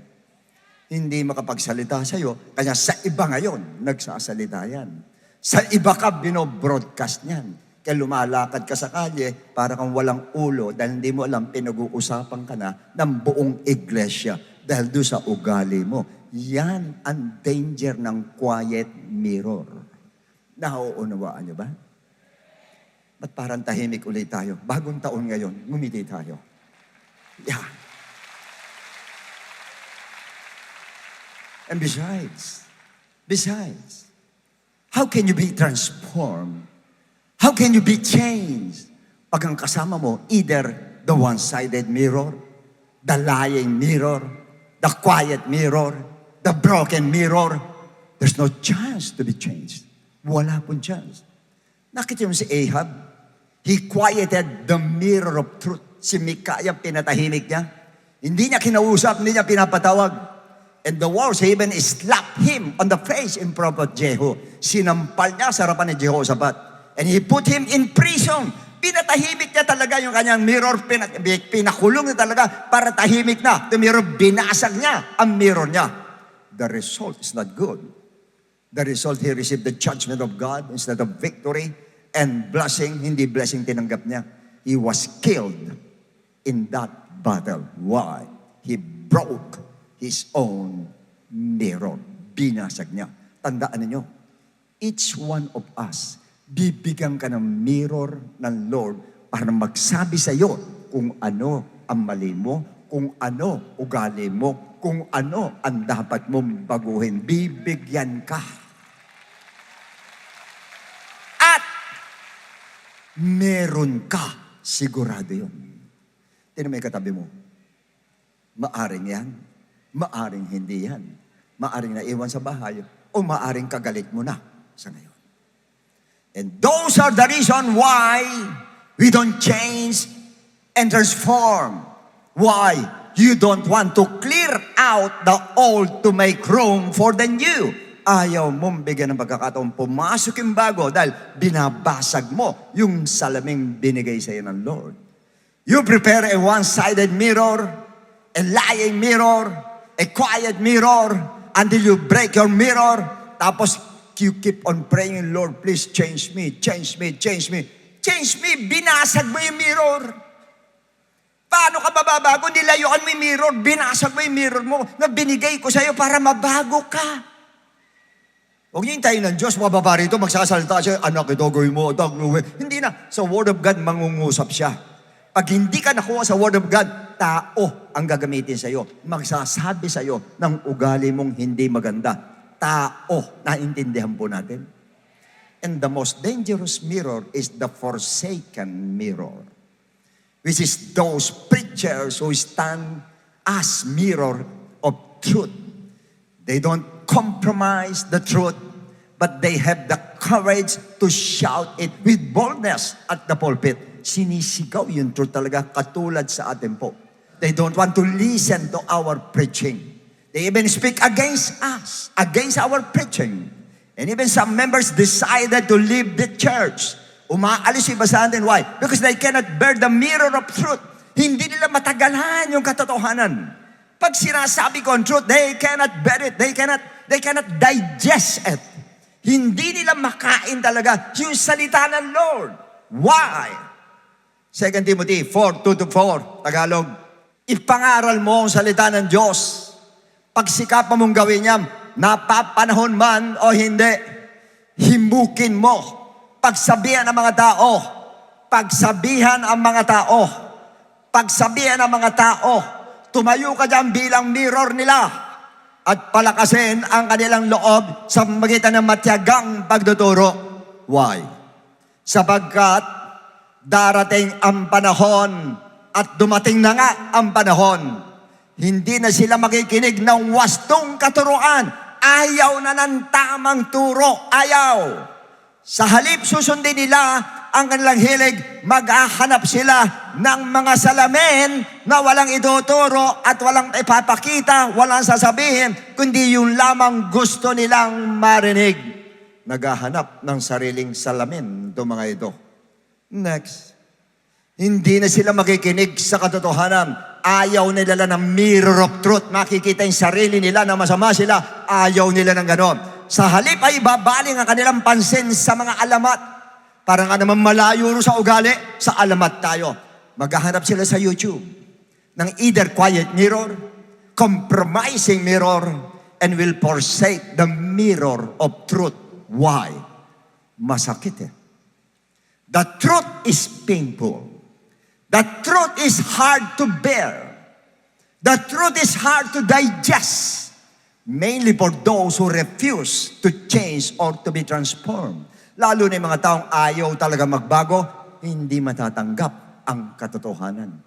Hindi makapagsalita sa'yo, kaya sa iba ngayon, nagsasalita yan. Sa iba ka, binobroadcast niyan. Kaya lumalakad ka sa kalye, para kang walang ulo, dahil hindi mo alam, pinag-uusapan ka na ng buong iglesia. Dahil doon sa ugali mo. Yan ang danger ng quiet mirror. Nauunawaan nyo ba? Ba't parang tahimik ulit tayo? Bagong taon ngayon, ngumiti tayo. Yeah. And besides, how can you be transformed? How can you be changed? Pag ang kasama mo, either the one-sided mirror, the lying mirror, the quiet mirror, the broken mirror, there's no chance to be changed. Wala pong chance. Nakita mo si Ahab? He quieted the mirror of truth. Si Micaiah, pinatahimik niya. Hindi niya kinausap, hindi niya pinapatawag. And the words, he even slapped him on the face in front of Jehu. Sinampal niya sa harapan ni Jehoshaphat. And he put him in prison. Pinatahimik niya talaga yung kanyang mirror, pinakulong niya talaga para tahimik na. The mirror, binasag niya ang mirror niya. The result is not good. The result, he received the judgment of God instead of victory and blessing. Hindi blessing tinanggap niya. He was killed in that battle. Why? He broke his own mirror. Binasag niya. Tandaan niyo, each one of us, bibigyan ka ng mirror ng Lord para magsabi sa iyo kung ano ang mali mo, kung ano ugali mo, kung ano ang dapat mong baguhin. Bibigyan ka. At meron ka. Sigurado yun. Tinan mo yung katabi mo. Maaring yan. Maaring hindi yan. Maaring naiwan sa bahay. O maaring kagalit mo na sa ngayon. And those are the reason why we don't change and transform. Why? You don't want to clear out the old to make room for the new. Ayaw mong bigyan ng pagkakataon pumasok yung bago dahil binabasag mo yung salaming binigay sa iyo ng Lord. You prepare a one-sided mirror, a lying mirror, a quiet mirror, until you break your mirror. Tapos you keep on praying, Lord, please change me, change me, change me. Change me, binasag mo yung mirror. Paano ka mababago? Nilayuan mo yung mirror, binasag mo yung mirror mo na binigay ko sa iyo para mabago ka. Huwag niyo hintayin ng Diyos, mababa rito, magsasalita siya, anak, ito gawin mo, hindi na. Sa Word of God, mangungusap siya. Pag hindi ka nakuha sa Word of God, tao ang gagamitin sa iyo. Magsasabi sa iyo ng ugali mong hindi maganda. Tao, naintindihan po natin. And the most dangerous mirror is the forsaken mirror, which is those preachers who stand as mirror of truth. They don't compromise the truth, but they have the courage to shout it with boldness at the pulpit. Sinisigaw yung truth talaga, katulad sa atin po. They don't want to listen to our preaching. They even speak against us, against our preaching. And even some members decided to leave the church. Umaalis iba sa atin. Why? Because they cannot bear the mirror of truth. Hindi nila matagalan yung katotohanan. Pag sinasabi ko ang truth, they cannot bear it. They cannot digest it. Hindi nila makain talaga yung salita ng Lord. Why? 2 Timothy 4:2-4, Tagalog. Ipangaral mo ang salita ng Diyos. Pagsikapan mong gawin yan, napapanahon man o hindi, himukin mo. Pagsabihan ang mga tao. Pagsabihan ang mga tao. Pagsabihan ang mga tao. Tumayo ka dyan bilang mirror nila at palakasin ang kanilang loob sa magitan ng matiyagang pagtuturo. Why? Sapagkat darating ang panahon at dumating na nga ang panahon. Hindi na sila makikinig ng wastong katuruan. Ayaw na ng tamang turo. Ayaw. Sa halip susundin nila ang kanilang hilig, maghahanap sila ng mga salamin na walang ituturo at walang ipapakita, walang sasabihin, kundi yung lamang gusto nilang marinig. Naghahanap ng sariling salamin itong mga ito. Next. Hindi na sila makikinig sa katotohanan. Ayaw nila ng mirror of truth. Makikita yung sarili nila na masama sila. Ayaw nila ng ganon. Sa halip ay babaling ang kanilang pansin sa mga alamat. Para nga naman malayo sa ugali, sa alamat tayo. Maghahanap sila sa YouTube ng either quiet mirror, compromising mirror, and will forsake the mirror of truth. Why? Masakit eh. The truth is painful. The truth is hard to bear. The truth is hard to digest. Mainly for those who refuse to change or to be transformed. Lalo na yung mga taong ayaw talaga magbago, hindi matatanggap ang katotohanan.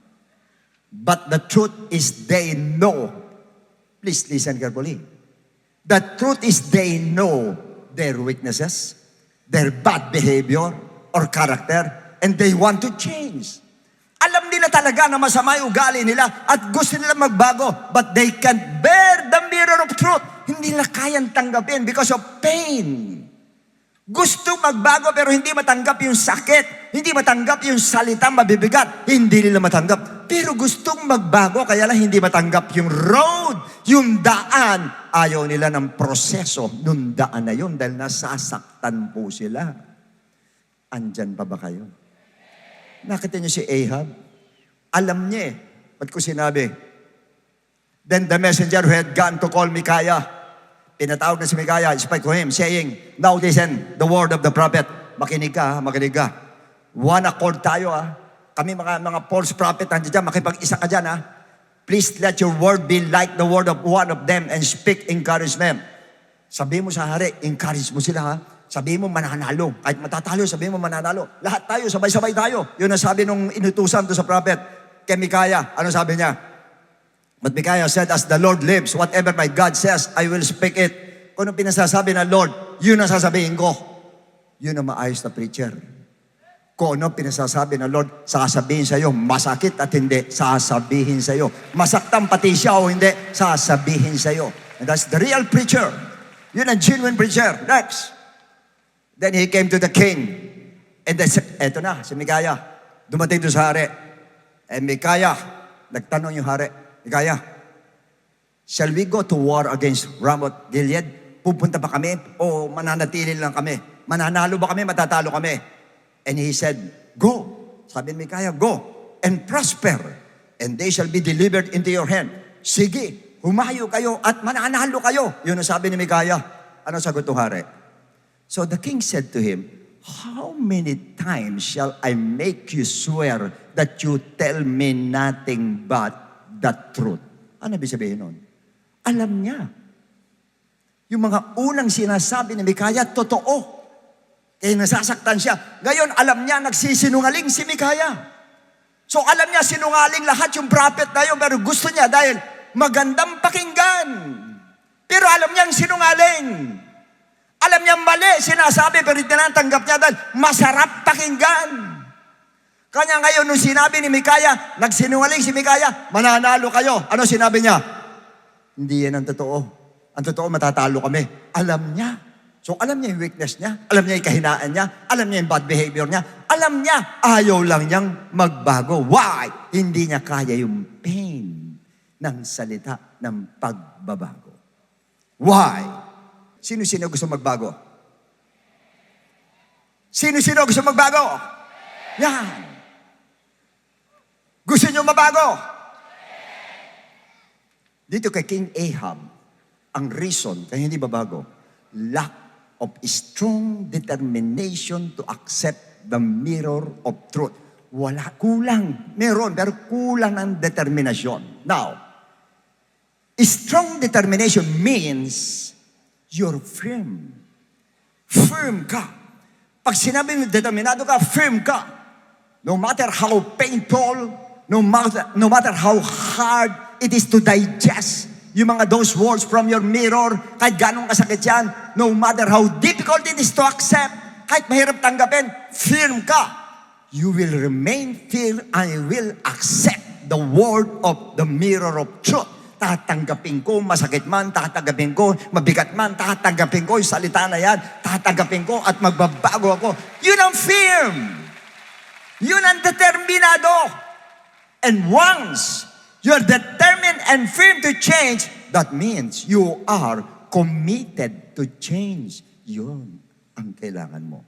But the truth is they know. Please listen carefully. The truth is they know their weaknesses, their bad behavior or character, and they want to change. Alam nila talaga na masama yung ugali nila at gusto nila magbago, but they can't bear the mirror of truth. Hindi nila kayang tanggapin because of pain. Gusto magbago pero hindi matanggap yung sakit, hindi matanggap yung salitang mabibigat, hindi nila matanggap. Pero gustong magbago kaya lang hindi matanggap yung road, yung daan. Ayaw nila ng proseso nung daan na yun dahil nasasaktan po sila. Andyan pa ba kayo? Nakita niyo si Ahab? Alam niya Ba't ko sinabi? Then the messenger who had gone to call Micaiah, pinatawag na si Micaiah, spoke to him, saying, now listen, the word of the prophet. Makinig ka, ha? Makinig ka. One accord tayo, ha? Kami mga false prophet, nandiyan dyan, makipag-isa ka dyan, ha? Please let your word be like the word of one of them and speak encouragement. Sabi mo sa hari, encourage mo sila, ha? Sabi mo mananalo. Kahit matatalo, sabi mo mananalo. Lahat tayo, sabay-sabay tayo. Yun ang sabi nung inutusan to sa prophet kay Micaiah. Ano sabi niya? But Micaiah said, as the Lord lives, whatever my God says, I will speak it. Kung anong pinasasabi ng Lord, yun ang sasabihin ko. Yun ang maayos na preacher. Kung anong pinasasabi ng Lord, sasabihin sa iyo, masakit at hindi, sasabihin sa iyo. Masaktan pati siya o hindi, sasabihin sa iyo. And that's the real preacher. Yun ang genuine preacher. Next. Then he came to the king. And then, eto na, si Micaiah. Dumating doon sa hari. And Micaiah, nagtanong yung hari, Micaiah, shall we go to war against Ramoth Gilead? Pupunta ba kami o mananatili lang kami? Mananalo ba kami, matatalo kami? And he said, go. Sabi ni Micaiah, go and prosper, and they shall be delivered into your hand. Sige, humayo kayo at mananalo kayo. Yun ang sabi ni Micaiah. Ano sagot ng hari? So the king said to him, how many times shall I make you swear that you tell me nothing but the truth? Ano ibig sabihin nun? Alam niya. Yung mga unang sinasabi ni Micaiah, totoo. Kaya nasasaktan siya. Ngayon, alam niya, nagsisinungaling si Micaiah. So alam niya, sinungaling lahat yung prophet na yun, pero gusto niya dahil magandang pakinggan. Pero alam niyang sinungaling. Alam niyang mali, sinasabi, pero tinatanggap niya dahil masarap pakinggan. Kanya ngayon, nung sinabi ni Micaiah, nagsinungaling si Micaiah, mananalo kayo. Ano sinabi niya? Hindi yan ang totoo. Ang totoo, matatalo kami. Alam niya. So alam niya yung weakness niya, alam niya yung kahinaan niya, alam niya yung bad behavior niya, alam niya, ayaw lang niyang magbago. Why? Hindi niya kaya yung pain ng salita ng pagbabago. Why? Sino-sino gusto magbago? Sino-sino gusto magbago? Yan. Gusto niyo mabago? Dito kay King Ahab, ang reason kaya hindi babago, lack of strong determination to accept the mirror of truth. Wala, kulang. Meron, pero kulang ng determinasyon. Now, strong determination means you're firm. Firm ka. Pag sinabi mo determinado ka, firm ka. No matter how painful, no matter how hard it is to digest yung mga those words from your mirror, kahit ganong kasakit yan, no matter how difficult it is to accept, kahit mahirap tanggapin, firm ka. You will remain firm and you will accept the word of the mirror of truth. Tatanggapin ko, masakit man, tatanggapin ko, mabigat man, tatanggapin ko yung salita na yan, tatanggapin ko at magbabago ako. Yun ang firm. Yun ang determinado. And once you're determined and firm to change, that means you are committed to change. Yun ang kailangan mo.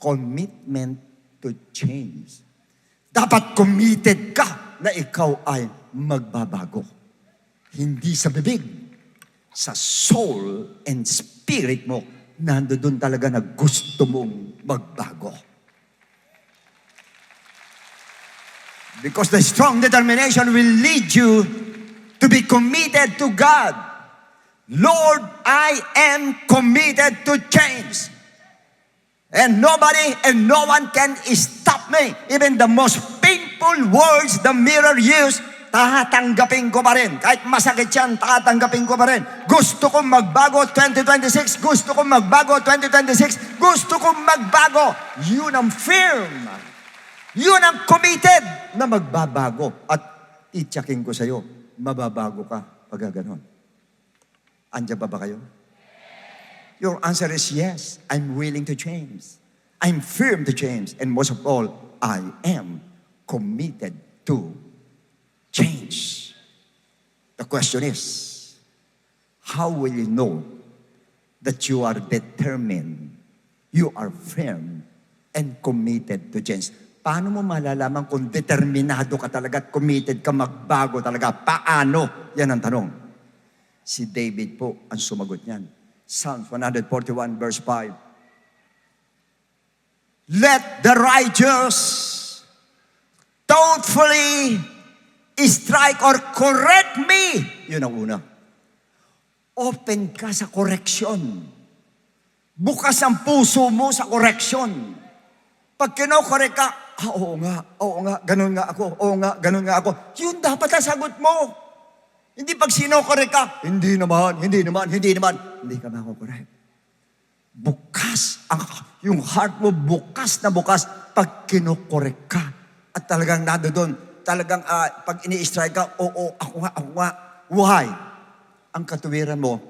Commitment to change. Dapat committed ka na ikaw ay magbabago. Hindi sa bibig, sa soul and spirit mo, nandoon talaga na gusto mong magbago. Because the strong determination will lead you to be committed to God. Lord, I am committed to change. And nobody and no one can stop me. Even the most painful words the mirror used, tatanggapin ko pa rin. Kahit masakit yan, tatanggapin ko pa rin. Gusto kong magbago 2026. Gusto kong magbago 2026. Gusto kong magbago. Yun ang firm. Yun ang committed na magbabago. At itsaking ko sa'yo, mababago ka pag ganon. Andiyan ba kayo? Your answer is yes. I'm willing to change. I'm firm to change. And most of all, I am committed to change. The question is, how will you know that you are determined, you are firm, and committed to change? Paano mo malalaman kung determinado ka talaga at committed ka magbago talaga? Paano? Yan ang tanong. Si David po ang sumagot niyan. Psalms 141 verse 5. Let the righteous thoughtfully strike or correct me. Yun ang una. Open ka sa correction. Bukas ang puso mo sa correction. Pag kinokorek ka, oo nga, ganun nga ako, oo nga, ganun nga ako. Yun dapat ang sagot mo. Hindi pag sinokorek ka, hindi naman. Hindi ka makukorek. Bukas, yung heart mo bukas na bukas pag kinokorek ka. At talagang doon, talagang pag ini-strike ka, oo, ako nga. Why? Ang katuwiran mo,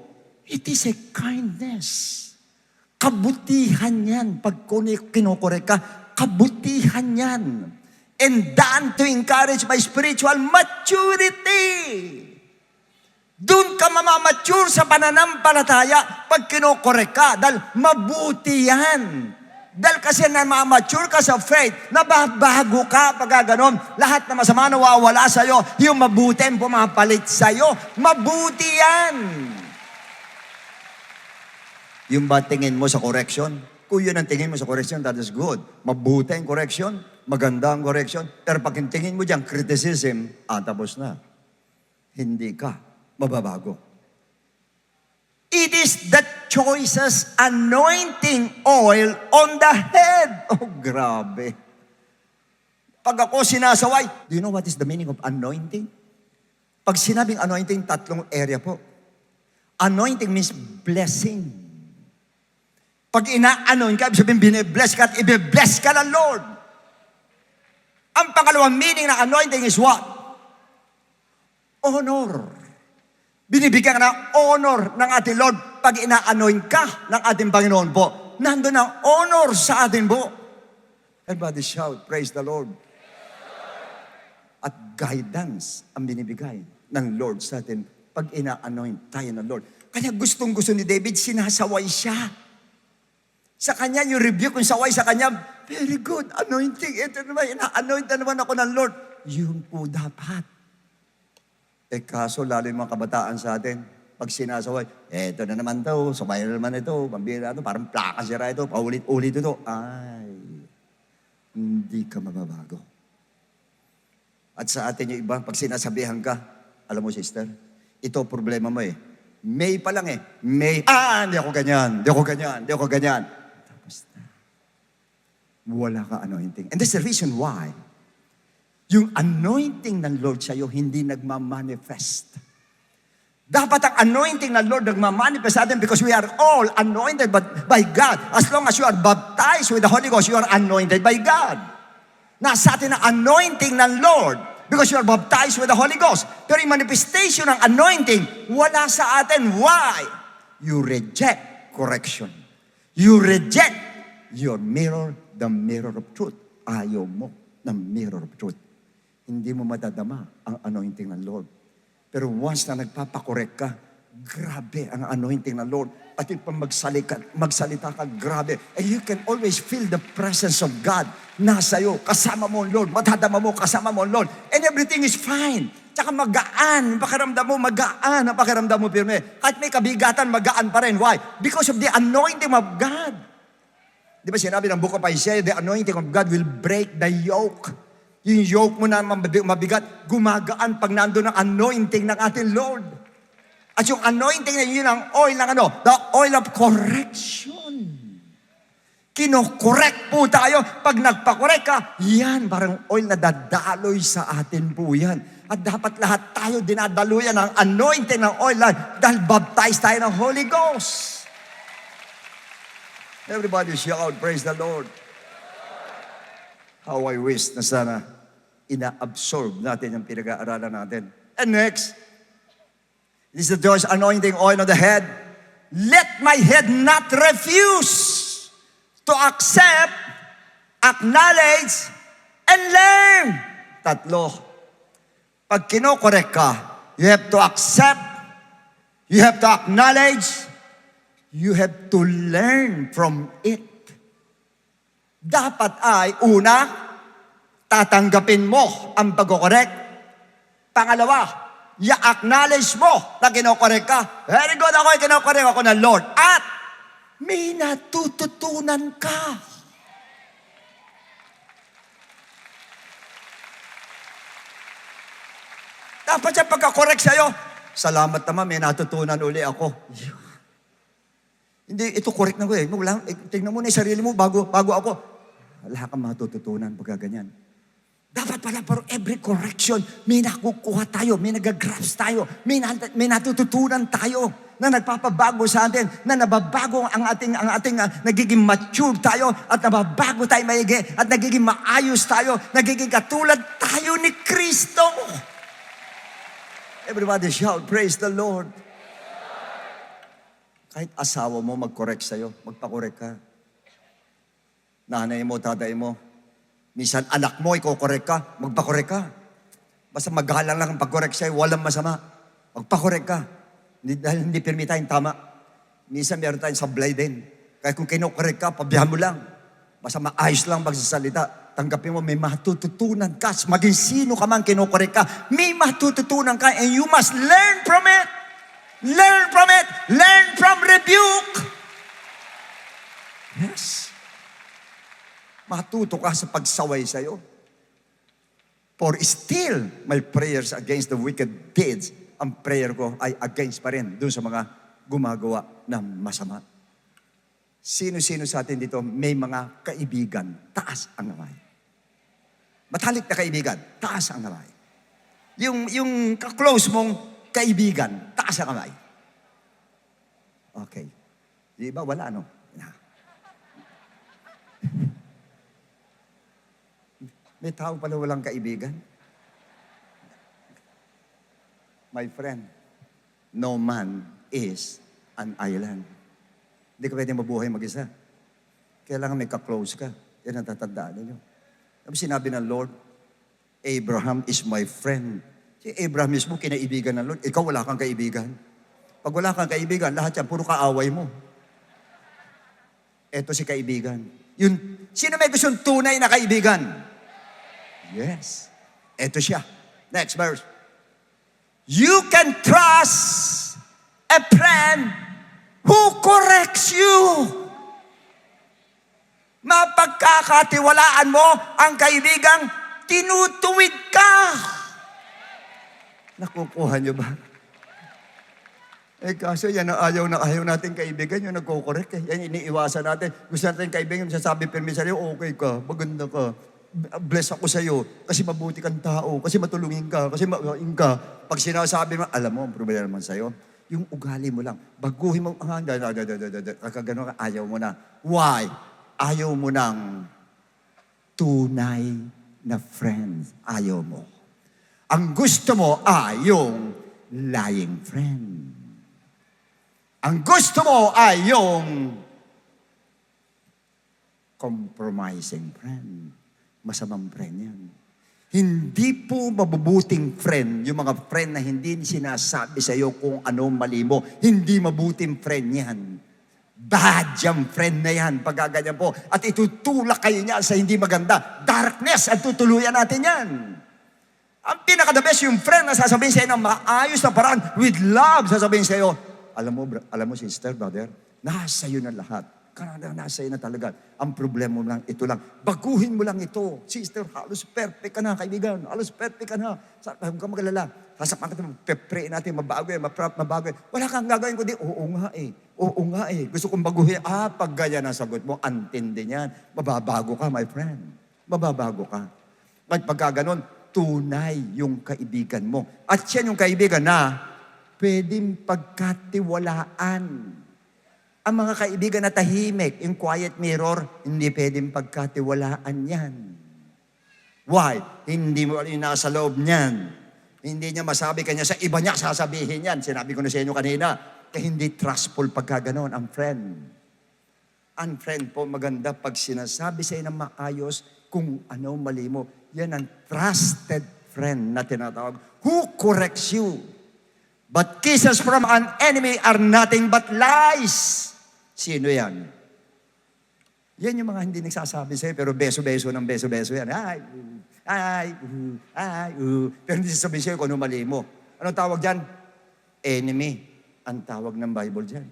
it is a kindness. Kabutihan yan. Pag kinokorek ka, kabutihan yan. And done to encourage my spiritual maturity. Doon ka mamamature sa pananampalataya pag kinokorek ka. Dahil mabuti yan. Dahil kasi namamature ka sa faith, nababago ka pag ganon. Lahat na masama nawawala sa'yo. Yung mabuti ang pumapalit sa'yo. Mabuti yan. Yung ba tingin mo sa correction? Kung yun ang tingin mo sa correction, that is good. Mabuti ang correction, maganda ang correction. Pero pag yung tingin mo dyan, criticism, tapos na. Hindi ka mababago. It is the choices anointing oil on the head. Oh, grabe. Pag ako sinasaway, do you know what is the meaning of anointing? Pag sinabing anointing, tatlong area po. Anointing means blessing. Pag ina-anoint ka, sabihin, bine-bless ka at ibe-bless ka ng Lord. Ang pangalawang meaning ng anointing is what? Honor. Binibigyan ka ng honor ng ating Lord pag ina-anoint ka ng ating Panginoon po. Nandun ang honor sa atin po. Everybody shout, praise the Lord. At guidance ang binibigay ng Lord sa atin pag ina-anoint tayo ng Lord. Kaya gustong-gusto ni David, sinasaway siya. Sa kanya, yung review kung saway sa kanya, very good, anointing. Ito naman, ina-anoint na naman ako ng Lord. Yun po dapat. Kaso lalo yung mga kabataan sa atin, pag sinasaway, eto na naman to, sabay na naman ito, pambira ito, parang plaka sira ito, paulit-ulit ito. Ay, hindi ka mababago. At sa atin yung iba, pag sinasabihan ka, alam mo sister, ito problema mo May pa lang May, hindi ako ganyan. Tapos na. Wala ka anointing. And that's the reason why yung anointing ng Lord sa'yo hindi nagmamanifest. Dapat ang anointing ng Lord nagmamanifest sa atin because we are all anointed by God. As long as you are baptized with the Holy Ghost, you are anointed by God. Nasa atin ang anointing ng Lord because you are baptized with the Holy Ghost. Pero yung manifestation ng anointing, wala sa atin. Why? You reject correction. You reject your mirror, the mirror of truth. Ayaw mo ng mirror of truth. Hindi mo madadama ang anointing ng Lord. Pero once na nagpapakorek ka, grabe ang anointing ng Lord. At yung pang magsalita ka, grabe. And you can always feel the presence of God nasa iyo. Kasama mo ang Lord. Matadama mo, kasama mo ang Lord. And everything is fine. Tsaka magaan. Pakiramdam mo, magaan. Ang pakiramdam mo, pirme. Kahit may kabigatan, magaan pa rin. Why? Because of the anointing of God. Di ba sinabi ng Book of Isaiah, the anointing of God will break the yoke. Yung yoke mo na mabigat, gumagaan pag nandun ang anointing ng ating Lord. At yung anointing na yun ang oil ng the oil of correction. Kino-correct po tayo. Pag nagpa-correct ka, yan, parang oil na dadaloy sa atin po yan. At dapat lahat tayo dinadaluyan ng anointing ng oil dahil baptized tayo ng Holy Ghost. Everybody shout, praise the Lord. How I wish na sana ina-absorb natin yung pinag-aaralan natin. And next, this is the God's anointing oil on the head. Let my head not refuse to accept, acknowledge, and learn. Tatlo. Pag kinokorek ka, you have to accept, you have to acknowledge, you have to learn from it. Dapat ay, una, tatanggapin mo ang pagkokorek. Pangalawa, i-acknowledge mo na kinokorek ka. Very good, ako ay kinokorek ako ng Lord. At may natututunan ka. Dapat siya pagkakorek sa'yo. Salamat naman, may natutunan uli ako. Hindi, ito correct na ko eh. Tingnan mo na yung sarili mo bago ako. Wala kang matututunan pagka ganyan. Dapat pala, pero every correction, may nakukuha tayo, may nag-grasp tayo, may natututunan tayo na nagpapabago sa atin, na nababago ang ating nagiging mature tayo, at nababago tayo maigi, at nagiging maayos tayo, nagiging katulad tayo ni Kristo. Everybody shout, praise the Lord. Kahit asawa mo mag-correct sa'yo, magpa-correct ka. Nanay mo, tatay mo, minsan anak mo, iko-correct ka, magpa-correct ka. Basta magalang lang ang pag-correct sa'yo, walang masama. Magpa-correct ka. Dahil hindi pirmi tayong tama. Minsan meron tayong sablay din. Kaya kung kino-correct ka, pabihan mo lang. Basta maayos lang magsasalita. Tanggapin mo, may matututunan ka. Maging sino ka man kino-correct ka, may matututunan ka, and you must learn from it. Learn from it. Learn from rebuke. Yes. Matuto ka sa pagsaway sa'yo. For still, my prayers against the wicked deeds, ang prayer ko ay against pa rin doon sa mga gumagawa ng masama. Sino-sino sa atin dito may mga kaibigan, taas ang kamay. Matalik na kaibigan, taas ang kamay. Yung ka-close mong kaibigan, taas ang kamay. Okay. Di ba? Wala, no? May tao pala walang kaibigan. My friend, no man is an island. Hindi ka pwede mabuhay mag-isa. Kailangan may ka-close ka. Yan ang tatandaan ninyo. Tapos sinabi ng Lord, Abraham is my friend. Si Abraham mismo, kinaibigan ng Lord. Ikaw wala kang kaibigan. Pag wala kang kaibigan, lahat yan, puro kaaway mo. Eto si kaibigan. Sino may gustong tunay na kaibigan? Yes. Eto siya. Next verse. You can trust a friend who corrects you. Mapagkakatiwalaan mo ang kaibigang tinutuwid ka. Nakukuha niyo ba? Kaso yan ang ayaw natin kaibigan, yung nagko-correct. Yan iniiwasan natin. Gusto natin kaibigan, sasabi permi sa'yo, okay ka, maganda ka. Bless ako sa'yo, kasi mabuti kang tao, kasi matulungin ka, kasi magain ka. Pag sinasabi mo, alam mo, ang problema naman sa'yo, yung ugali mo lang, baguhin mo, gano'n ka, ayaw mo na. Why? Ayaw mo ng tunay na friends. Ayaw mo. Ang gusto mo ay yung lying friend. Ang gusto mo ay yung compromising friend. Masamang friend yan. Hindi po mabubuting friend, yung mga friend na hindi sinasabi sa iyo kung ano mali mo. Hindi mabuting friend yan. Bad yung friend na yan, pagkaganyan po. At itutulak kayo niya sa hindi maganda. Darkness, at tutuluyan natin yan. Ang pinaka-the best yung friend na sasabihin sa iyo ng maayos na paraan, with love, sasabihin sa iyo, alam mo, sister, brother, nasa iyo na lahat. Karang nasa iyo na talaga. Ang problema mo lang, ito lang. Baguhin mo lang ito. Sister, halos perfect ka na, kaibigan. Halos perfect ka na. Huwag kang magalala. Sasapan natin, pepray natin, mabago mabago. Wala kang gagawin kundi, oo nga eh. Gusto kong baguhin. Pag ganyan ang sagot mo, antindi niyan. Mababago ka, my friend. Mababago ka. At pagka ganon, tunay yung kaibigan mo. At yan yung kaibigan na pwedeng pagkatiwalaan. Ang mga kaibigan na tahimik, yung quiet mirror, hindi pwedeng pagkatiwalaan yan. Why? Hindi mo yung nasa loob niyan. Hindi niya masabi kanya sa iba niya sasabihin yan. Sinabi ko na sa inyo kanina, kaya hindi trustful pagka ganon ang friend. Ang friend po maganda pag sinasabi sa inyo ng maayos kung ano mali mo. Yan ang trusted friend na tinatawag. Who corrects you? But kisses from an enemy are nothing but lies. Sino yan? Yan yung mga hindi nagsasabi sa'yo, pero beso-beso ng beso-beso yan. Ay, Pero hindi sasabihin sa'yo kung ano mali mo. Anong tawag dyan? Enemy. Ang tawag ng Bible dyan.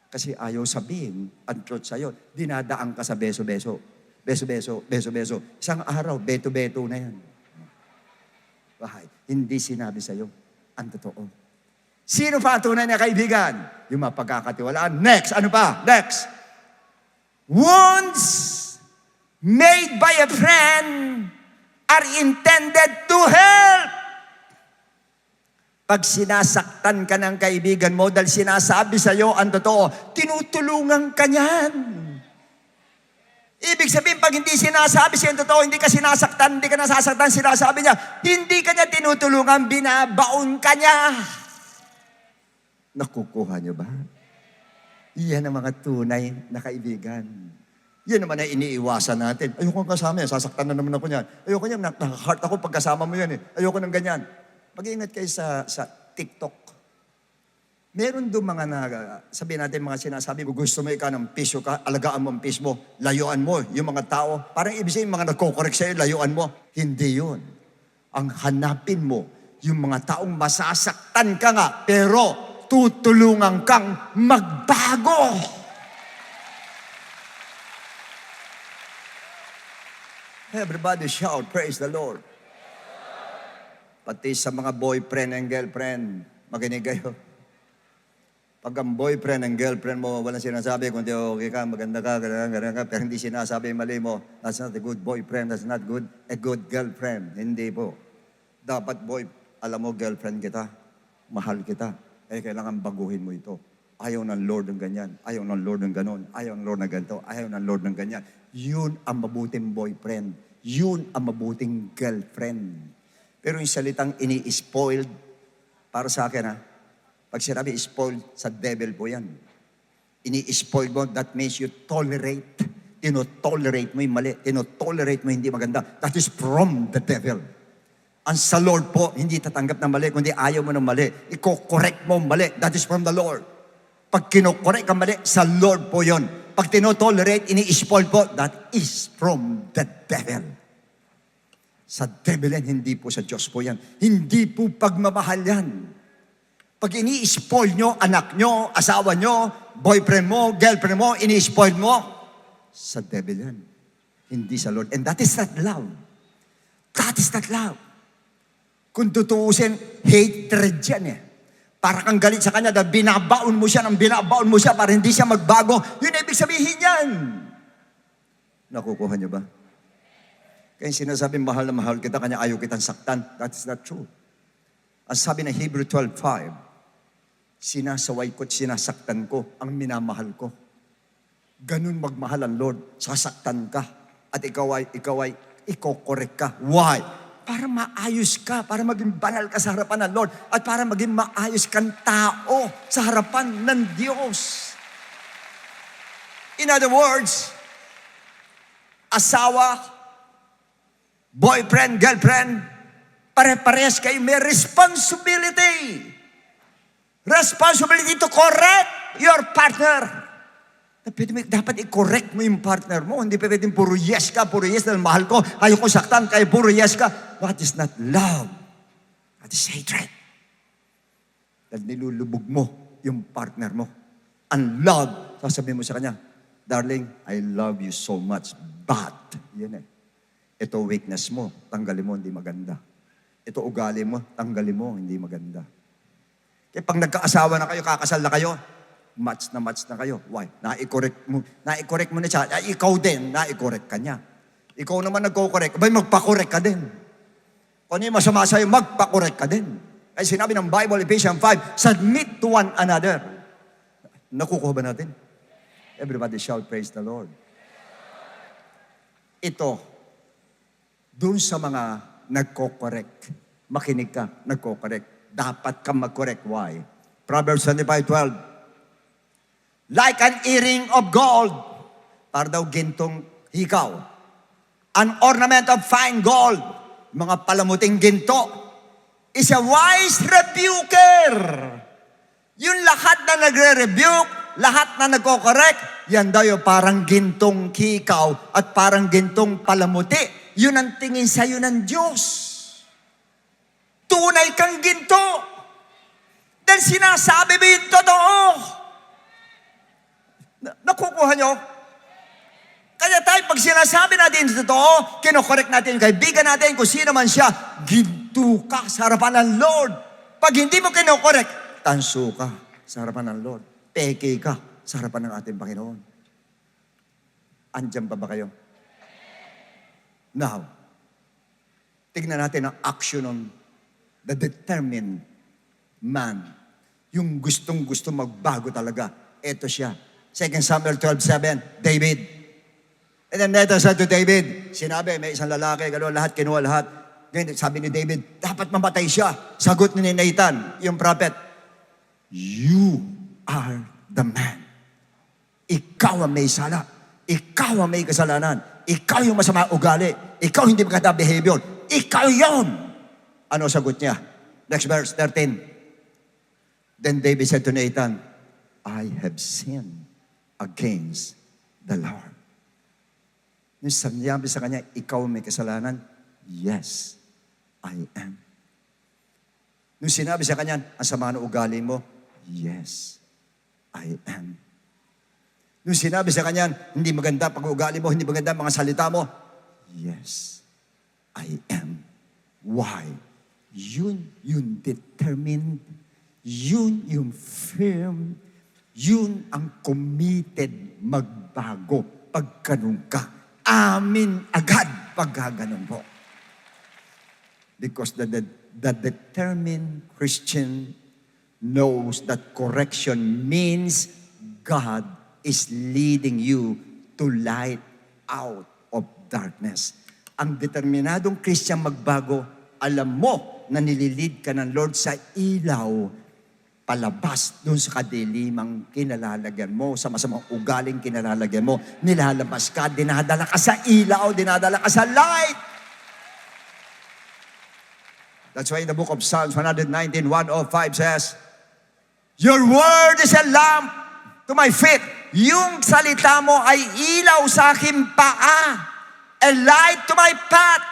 Kasi ayaw sabihin ang truth sa'yo. Dinadaan ka sa beso-beso. Beso-beso, beso-beso. Isang araw, beto-beto na yan. Bahay. Hindi sinabi sa'yo ang totoo. Sino pa ang tunay na kaibigan? Yung mapagkakatiwalaan. Next, ano pa? Next. Wounds made by a friend are intended to help. Pag sinasaktan ka ng kaibigan mo dahil sinasabi sa'yo ang totoo, tinutulungan ka niyan. Ibig sabihin, pag hindi sinasabi siya ang totoo, hindi ka sinasaktan, hindi ka nasasaktan, sinasabi niya, hindi ka niya tinutulungan, binabaon ka niya. Nakukuha niyo ba? Iyan ang mga tunay na kaibigan. Yan naman ay iniiwasan natin. Ayoko kasama yan, sasaktan na naman ako niyan. Ayoko niyan, nakaka-heart ako pag kasama mo yan eh. Ayoko ng ganyan. Mag-iingat kayo sa TikTok. Meron doon mga sabihin natin mga sinasabi, gusto mo ikaw ng piso ka, alagaan mo ang piso mo, layuan mo yung mga tao. Parang ibig sabihin, mga nagko-correct sa'yo, layuan mo. Hindi yun. Ang hanapin mo, yung mga taong masasaktan ka nga, pero tutulungan kang magbago. Everybody shout, praise the Lord. Pati sa mga boyfriend and girlfriend, makinig kayo. Pag ang boyfriend and girlfriend mo, walang sinasabi, kundi okay ka, maganda ka, ganyan ka, pero hindi sinasabi mali mo, that's not a good boyfriend, that's not a good girlfriend. Hindi po. Dapat alam mo, girlfriend kita, mahal kita, kailangan baguhin mo ito. Ayaw ng Lord ng ganyan, ayaw ng Lord ng ganon, ayaw ng Lord ng ganito, ayaw ng Lord ng ganyan. Yun ang mabuting boyfriend. Yun ang mabuting girlfriend. Pero yung salitang ini-spoiled, para sa akin pag sinabi spoiled, sa devil po yan. Ini-spoiled mo, that means you tolerate. Tino-tolerate mo yung mali. Tino-tolerate mo hindi maganda. That is from the devil. Ang sa Lord po, hindi tatanggap ng mali, kundi ayaw mo ng mali. Iko-correct mo ang mali. That is from the Lord. Pag kino-correct ang mali, sa Lord po yon. Pag tino-tolerate, ini-spoil po, that is from the devil. Sa devil yan, hindi po sa Diyos po yan. Hindi po pagmamahal yan. Pag ini-spoil nyo, anak nyo, asawa nyo, boyfriend mo, girlfriend mo, ini-spoil mo, sa devil yan. Hindi sa Lord. And that is not love. That is not love. Kung tutuusin, hatred yan eh. Para kang galit sa kanya dahil binabaon mo siya para hindi siya magbago. Yun ang ibig sabihin yan. Nakukuha niyo ba? Kaya sinasabi, mahal na mahal kita, kanya ayaw kitang saktan. That is not true. Ang sabi ng Hebrew 12:5, sinasaway ko at sinasaktan ko ang minamahal ko. Ganun magmahal ang Lord. Sasaktan ka. At ikaw ay iko-correct ka. Why? Para maayos ka, para maging banal ka sa harapan ng Lord, at para maging maayos kang tao sa harapan ng Diyos. In other words, asawa, boyfriend, girlfriend, pare-parehas kayo may responsibility. Responsibility to correct your partner. Dapat i-correct mo yung partner mo. Hindi pwedeng puro yes ka, puro yes dahil mahal ko, ayaw ko saktan, kaya puro yes ka. That is not love. That is hatred. Dahil nilulubog mo yung partner mo. Ang love, sasabihin mo sa kanya, darling, I love you so much, but, yan eh. Ito weakness mo, tanggalin mo, hindi maganda. Ito ugali mo, tanggalin mo, hindi maganda. Kaya pag nagkaasawa na kayo, kakasal na kayo, match na kayo. Why? Na-i-correct mo na siya. Ikaw din, na-i-correct ka niya. Ikaw naman nagko-correct, abay magpa-correct ka din. Kung ano yung masama sa'yo, magpa-correct ka din. Ay sinabi ng Bible, Ephesians 5, submit to one another. Nakukuha ba natin? Everybody shout, praise the Lord. Ito, dun sa mga nagko-correct, makinig ka, nagko-correct. Dapat kang mag-correct. Why? Proverbs 25:12. Like an earring of gold, para daw gintong hikaw. An ornament of fine gold, mga palamuting ginto, is a wise rebuker. Yung lahat na nagre-rebuke, lahat na nagko-correct, yan daw yung parang gintong hikaw at parang gintong palamuti yun ang tingin sa'yo ng Diyos. Tunay kang ginto. Dahil sinasabi mo yung totoo. Nakukuha nyo? Kaya tayo, pag sinasabi natin yung totoo, kinokorek natin yung kaibigan natin, kung sino man siya, ginto ka sa harapan ng Lord. Pag hindi mo kinokorek, tanso ka sa harapan ng Lord. Peke ka sa harapan ng ating Panginoon. Andiyan pa ba kayo? Now, tignan natin ang action ng the determined man. Yung gustong-gusto magbago talaga. Ito siya. 2 Samuel 12:7, David. And then later said to David, sinabi, may isang lalaki, gano'n, lahat, kinuha lahat. Ganyan, sabi ni David, dapat mamatay siya. Sagot ni Nathan, yung prophet, you are the man. Ikaw ang may sala. Ikaw ang may kasalanan. Ikaw yung masama ugali. Ikaw hindi maganda behavior. Ikaw yon. Ano sagot niya? Next verse, 13. Then David said to Nathan, I have sinned against the Lord. Nung sinabi sa kanya, ikaw may kasalanan? Yes, I am. Nung sinabi sa kanya, ang sama ng ugali mo? Yes, I am. Nung sinabi sa kanya, hindi maganda pag-ugali mo, hindi maganda mga salita mo? Yes, I am. Why? Yun yung determined, yun yung firm, yun ang committed magbago pag ganun ka. Amin agad pag ganun po. Because the determined Christian knows that correction means God is leading you to light out of darkness. Ang determinadong Christian magbago, alam mo na nililid ka ng Lord sa ilaw, palabas doon sa kadilimang kinalalagyan mo, sa masamang ugaling kinalalagyan mo, nilalabas ka, dinadala ka sa ilaw, dinadala ka sa light. That's why in the book of Psalms 119:105 says, your word is a lamp to my feet. Yung salita mo ay ilaw sa aking paa. A light to my path.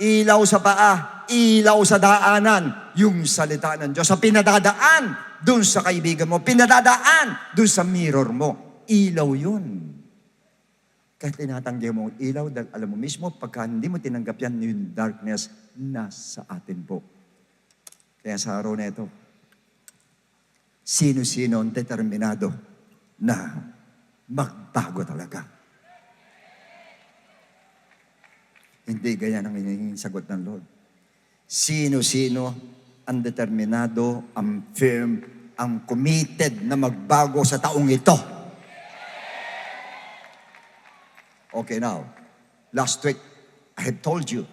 Ilaw sa paa, ilaw sa daanan. Yung salita ng Diyos sa pinadadaan doon sa kaibigan mo, pinadadaan doon sa mirror mo. Ilaw yun. Kahit tinatanggi mo ang ilaw, dahil alam mo mismo, pagka hindi mo tinanggap yan, yung darkness nasa atin po. Kaya sa araw na ito, sino-sino ang determinado na magbago talaga. Hindi ganyan ang hinihingi sagot ng Lord. Sino-sino ang determinado, ang firm, ang committed na magbago sa taong ito. Okay, now, last week, I had told you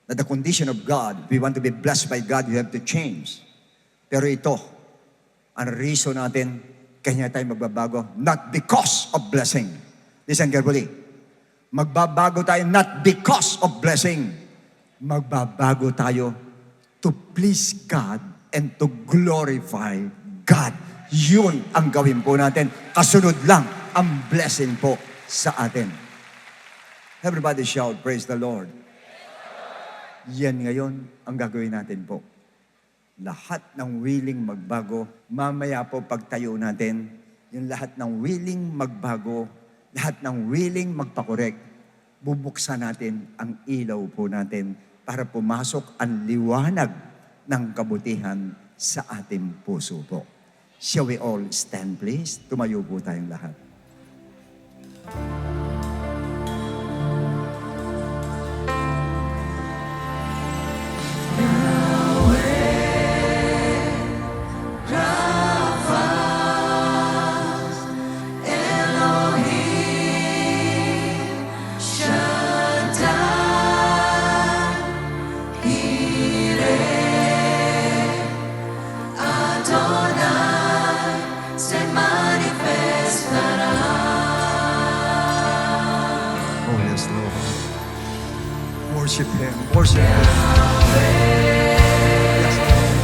that the condition of God, if we want to be blessed by God, you have to change. Pero ito, ang reason natin, kanya tayo magbabago, not because of blessing. Listen carefully. Magbabago tayo not because of blessing. Magbabago tayo to please God and to glorify God. Yun ang gawin po natin. Kasunod lang ang blessing po sa atin. Everybody shout, praise the Lord. Yan ngayon ang gagawin natin po. Lahat ng willing magbago, mamaya po pagtayo natin, yung lahat ng willing magbago, lahat ng willing magpakorek, bubuksan natin ang ilaw po natin para pumasok ang liwanag ng kabutihan sa ating puso po. Shall we all stand please? Tumayo po tayong lahat. Oh yes, Lord. Worship Him. Worship Him. Yes, Lord.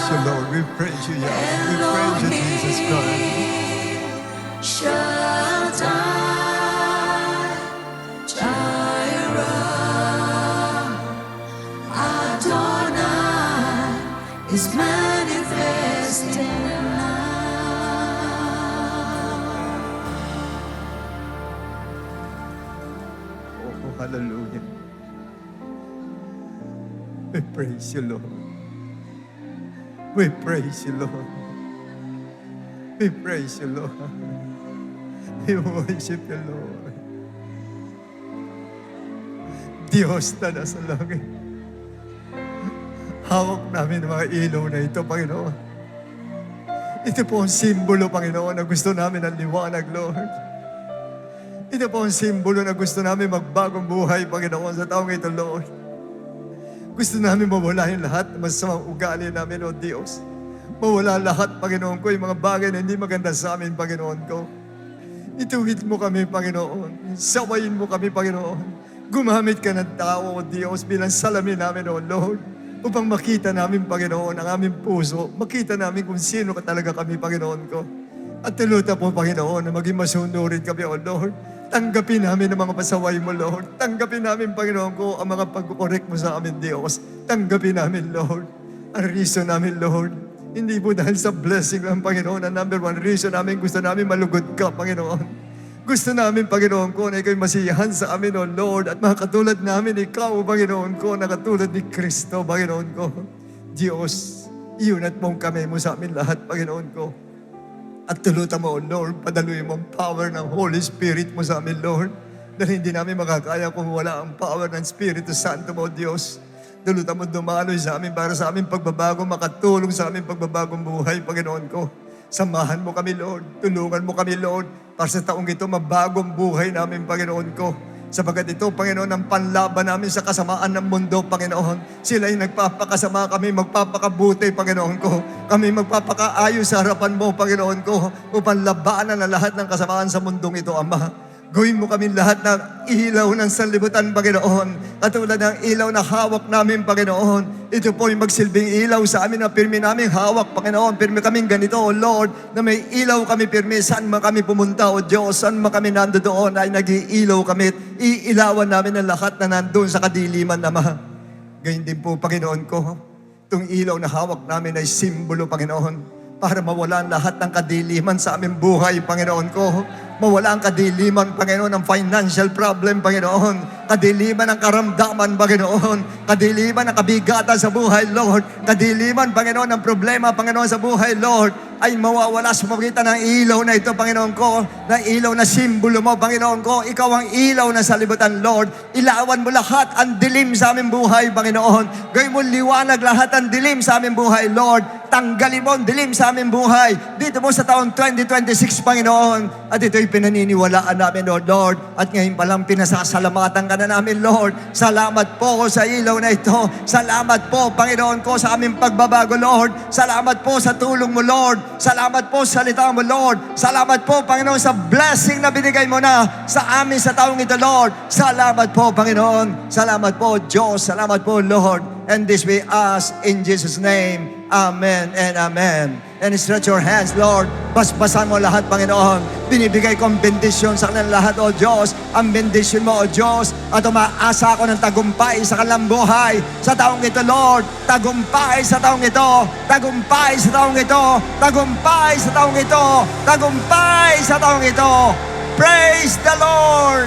you, Lord. We praise you, Yahweh. We praise you, Jesus Christ. Shaddai, Jireh, Adonai is manifesting now. Oh, hallelujah. We praise you, Lord. We praise you, Lord. We praise you, Lord. We worship you, Lord. Diyos na nasa langit. Hawak namin ang mga ilaw na ito, Panginoon. Ito po ang simbolo, Panginoon, na gusto namin ng liwanag, Lord. Ito po ang simbolo na gusto namin magbagong buhay, Panginoon, sa taong ito, Lord. Gusto namin mawala yung lahat ng masamang ugali namin, O Diyos. Mawala lahat, Panginoon ko, yung mga bagay na hindi maganda sa amin, Panginoon ko. Ituwid mo kami, Panginoon. Sawayin mo kami, Panginoon. Gumamit ka ng tao, O Diyos, bilang salamin namin, O Lord. Upang makita namin, Panginoon, ang aming puso. Makita namin kung sino ka talaga kami, Panginoon ko. At tuluta po, Panginoon, na maging masunurin kami, O Lord. Tanggapin namin ang mga pasaway mo, Lord. Tanggapin namin, Panginoon ko, ang mga pag-correct mo sa amin, Diyos. Tanggapin namin, Lord. Ang reason namin, Lord, hindi po dahil sa blessing lang, Panginoon. Ang number one reason namin, gusto namin malugod ka, Panginoon. Gusto namin, Panginoon ko, na ikaw'y masiyahan sa amin, O Lord. At mga katulad namin, ikaw, Panginoon ko, na katulad ni Kristo, Panginoon ko. Diyos, iunat mong kamay mo sa amin lahat, Panginoon ko. At tulutan mo, O Lord, padaluin mo ang power ng Holy Spirit mo sa amin, Lord. Dahil hindi namin makakaya kung wala ang power ng Espiritu Santo mo, Diyos. Tulutan mo dumaloy sa amin para sa aming pagbabago, makatulong sa aming pagbabagong buhay, Panginoon ko. Samahan mo kami, Lord. Tulungan mo kami, Lord, para sa taong ito, mabagong buhay namin, Panginoon ko. Sapagat ito, Panginoon, ang panlaban namin sa kasamaan ng mundo, Panginoon. Sila'y nagpapakasama, kami magpapakabuti, Panginoon ko. Kami magpapakaayos sa harapan mo, Panginoon ko, upang labanan ang lahat ng kasamaan sa mundong ito, Ama. Gawin mo kami lahat ng ilaw ng sanlibutan, Panginoon. Katulad ng ilaw na hawak namin, Panginoon. Ito po'y magsilbing ilaw sa amin na pirmi namin hawak, Panginoon. Pirmi kaming ganito, O Lord, na may ilaw kami pirmi. Saan man kami pumunta, O Diyos, saan man kami nandoon ay nag-iilaw kami. Iilawan namin ang lahat na nandun sa kadiliman, Ama. Gayun din po, Panginoon ko, itong ilaw na hawak namin ay simbolo, Panginoon, para mawala ang lahat ng kadiliman sa aming buhay, Panginoon ko. Mawala ang kadiliman, Panginoon, ng financial problem, Panginoon. Kadiliman ng karamdaman, Panginoon. Kadiliman ng kabigatan sa buhay, Lord. Kadiliman, Panginoon, ng problema, Panginoon, sa buhay, Lord, ay mawawala sa pamagitan ng ilaw na ito, Panginoon ko. Na ilaw na simbolo mo, Panginoon ko. Ikaw ang ilaw na sa libutan, Lord. Ilawan mo lahat ang dilim sa aming buhay, Panginoon. Gawin mo liwanag lahat ang dilim sa aming buhay, Lord. Tanggalin mo ang dilim sa aming buhay. Dito mo sa taong 2026, Panginoon. At ito'y pinaniniwalaan namin, Lord, Lord. At ngayon palang pinasasalamatan ka na namin, Lord. Salamat po sa ilaw na ito. Salamat po, Panginoon ko, sa aming pagbabago, Lord. Salamat po sa tulong mo, Lord. Salamat po sa salita mo, Lord. Salamat po, Panginoon, sa blessing na binigay mo na sa amin sa taong ito, Lord. Salamat po, Panginoon. Salamat po, Diyos. Salamat po, Lord. And this we ask in Jesus' name. Amen and amen. And stretch your hands, Lord. Basbasan mo lahat, Panginoon. Binibigay ko ang bendisyon sa kanilang lahat, O Diyos. Ang bendisyon mo, O Diyos. At umaasa ako ng tagumpay sa kanilang buhay. Sa taong ito, Lord. Tagumpay sa taong ito. Tagumpay sa taong ito. Tagumpay sa taong ito. Tagumpay sa taong ito. Praise the Lord.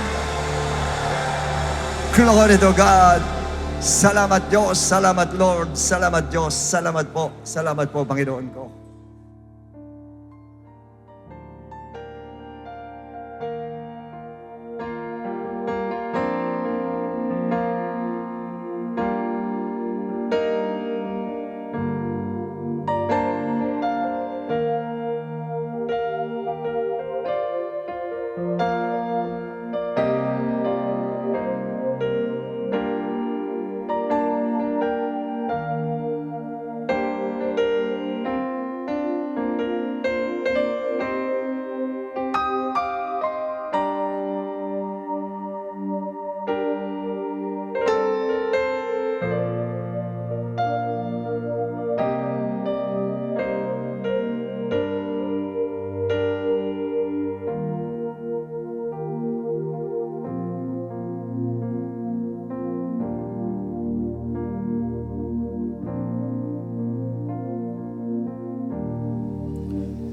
Glory to God. Salamat Diyos, salamat Lord, salamat Diyos, salamat po Panginoon ko.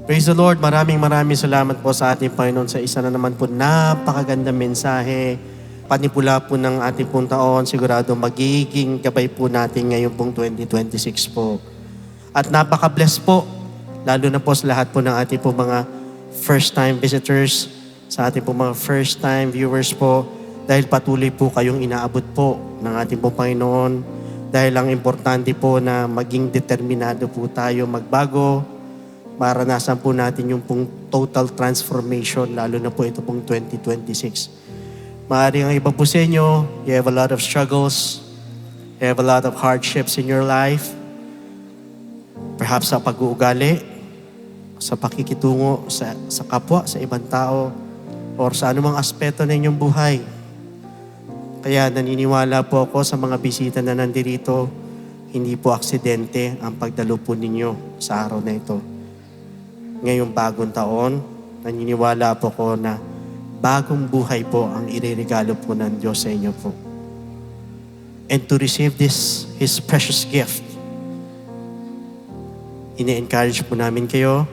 Praise the Lord. Maraming salamat po sa ating Panginoon sa isa na naman po napakagandang mensahe. Panipula po ng ating pong taon. Sigurado magiging gabay po natin ngayon pong 2026 po. At napaka-bless po, lalo na po sa lahat po ng ating po mga first-time visitors, sa ating po mga first-time viewers po, dahil patuloy po kayong inaabot po ng ating po Panginoon. Dahil ang importante po na maging determinado po tayo magbago, maranasan po natin yung pong total transformation, lalo na po ito pong 2026. Maaaring ang iba po sa inyo, you have a lot of struggles, you have a lot of hardships in your life, perhaps sa pag-uugali, sa pakikitungo sa kapwa, sa ibang tao, or sa anumang aspeto ng inyong buhay. Kaya naniniwala po ako sa mga bisita na nandirito, hindi po aksidente ang pagdalo po ninyo sa araw na ito. Ngayong bagong taon, naniniwala po ko na bagong buhay po ang ireregalo po ng Diyos sa inyo po. And to receive this, His precious gift, ini-encourage po namin kayo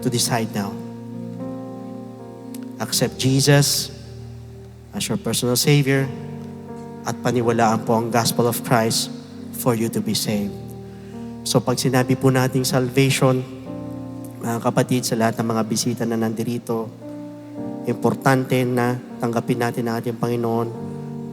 to decide now. Accept Jesus as your personal Savior at paniwalaan po ang gospel of Christ for you to be saved. So pag sinabi po nating salvation, mga kapatid, sa lahat ng mga bisita na nandirito, importante na tanggapin natin ang ating Panginoon,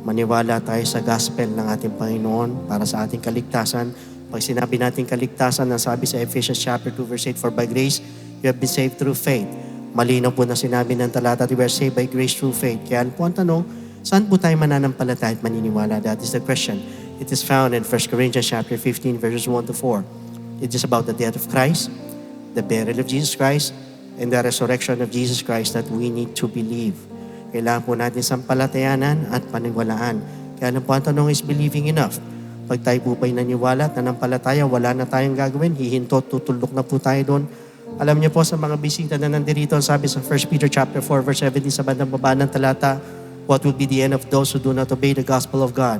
maniwala tayo sa gospel ng ating Panginoon para sa ating kaligtasan. Pag sinabi natin kaligtasan, ang sabi sa Ephesians chapter 2 verse 8, for by grace you have been saved through faith. Malinaw po na sinabi ng talata, we are saved by grace through faith. Kaya po ang tanong, saan po tayo mananampalataya at maniniwala? That is the question. It is found in 1 Corinthians chapter 15 verses 1 to 4. It is about the death of Christ, the burial of Jesus Christ, and the resurrection of Jesus Christ that we need to believe. Kailangan po natin sampalatayanan at paniwalaan. Kaya lang po ang tanong is believing enough. Pag tayo po ba'y naniwala at nanampalataya, wala na tayong gagawin, hihinto, tutulok na po tayo doon. Alam niyo po sa mga bisita na nandirito, sabi sa 1 Peter chapter 4 verse 17 sa bandang baba ng talata, what will be the end of those who do not obey the gospel of God?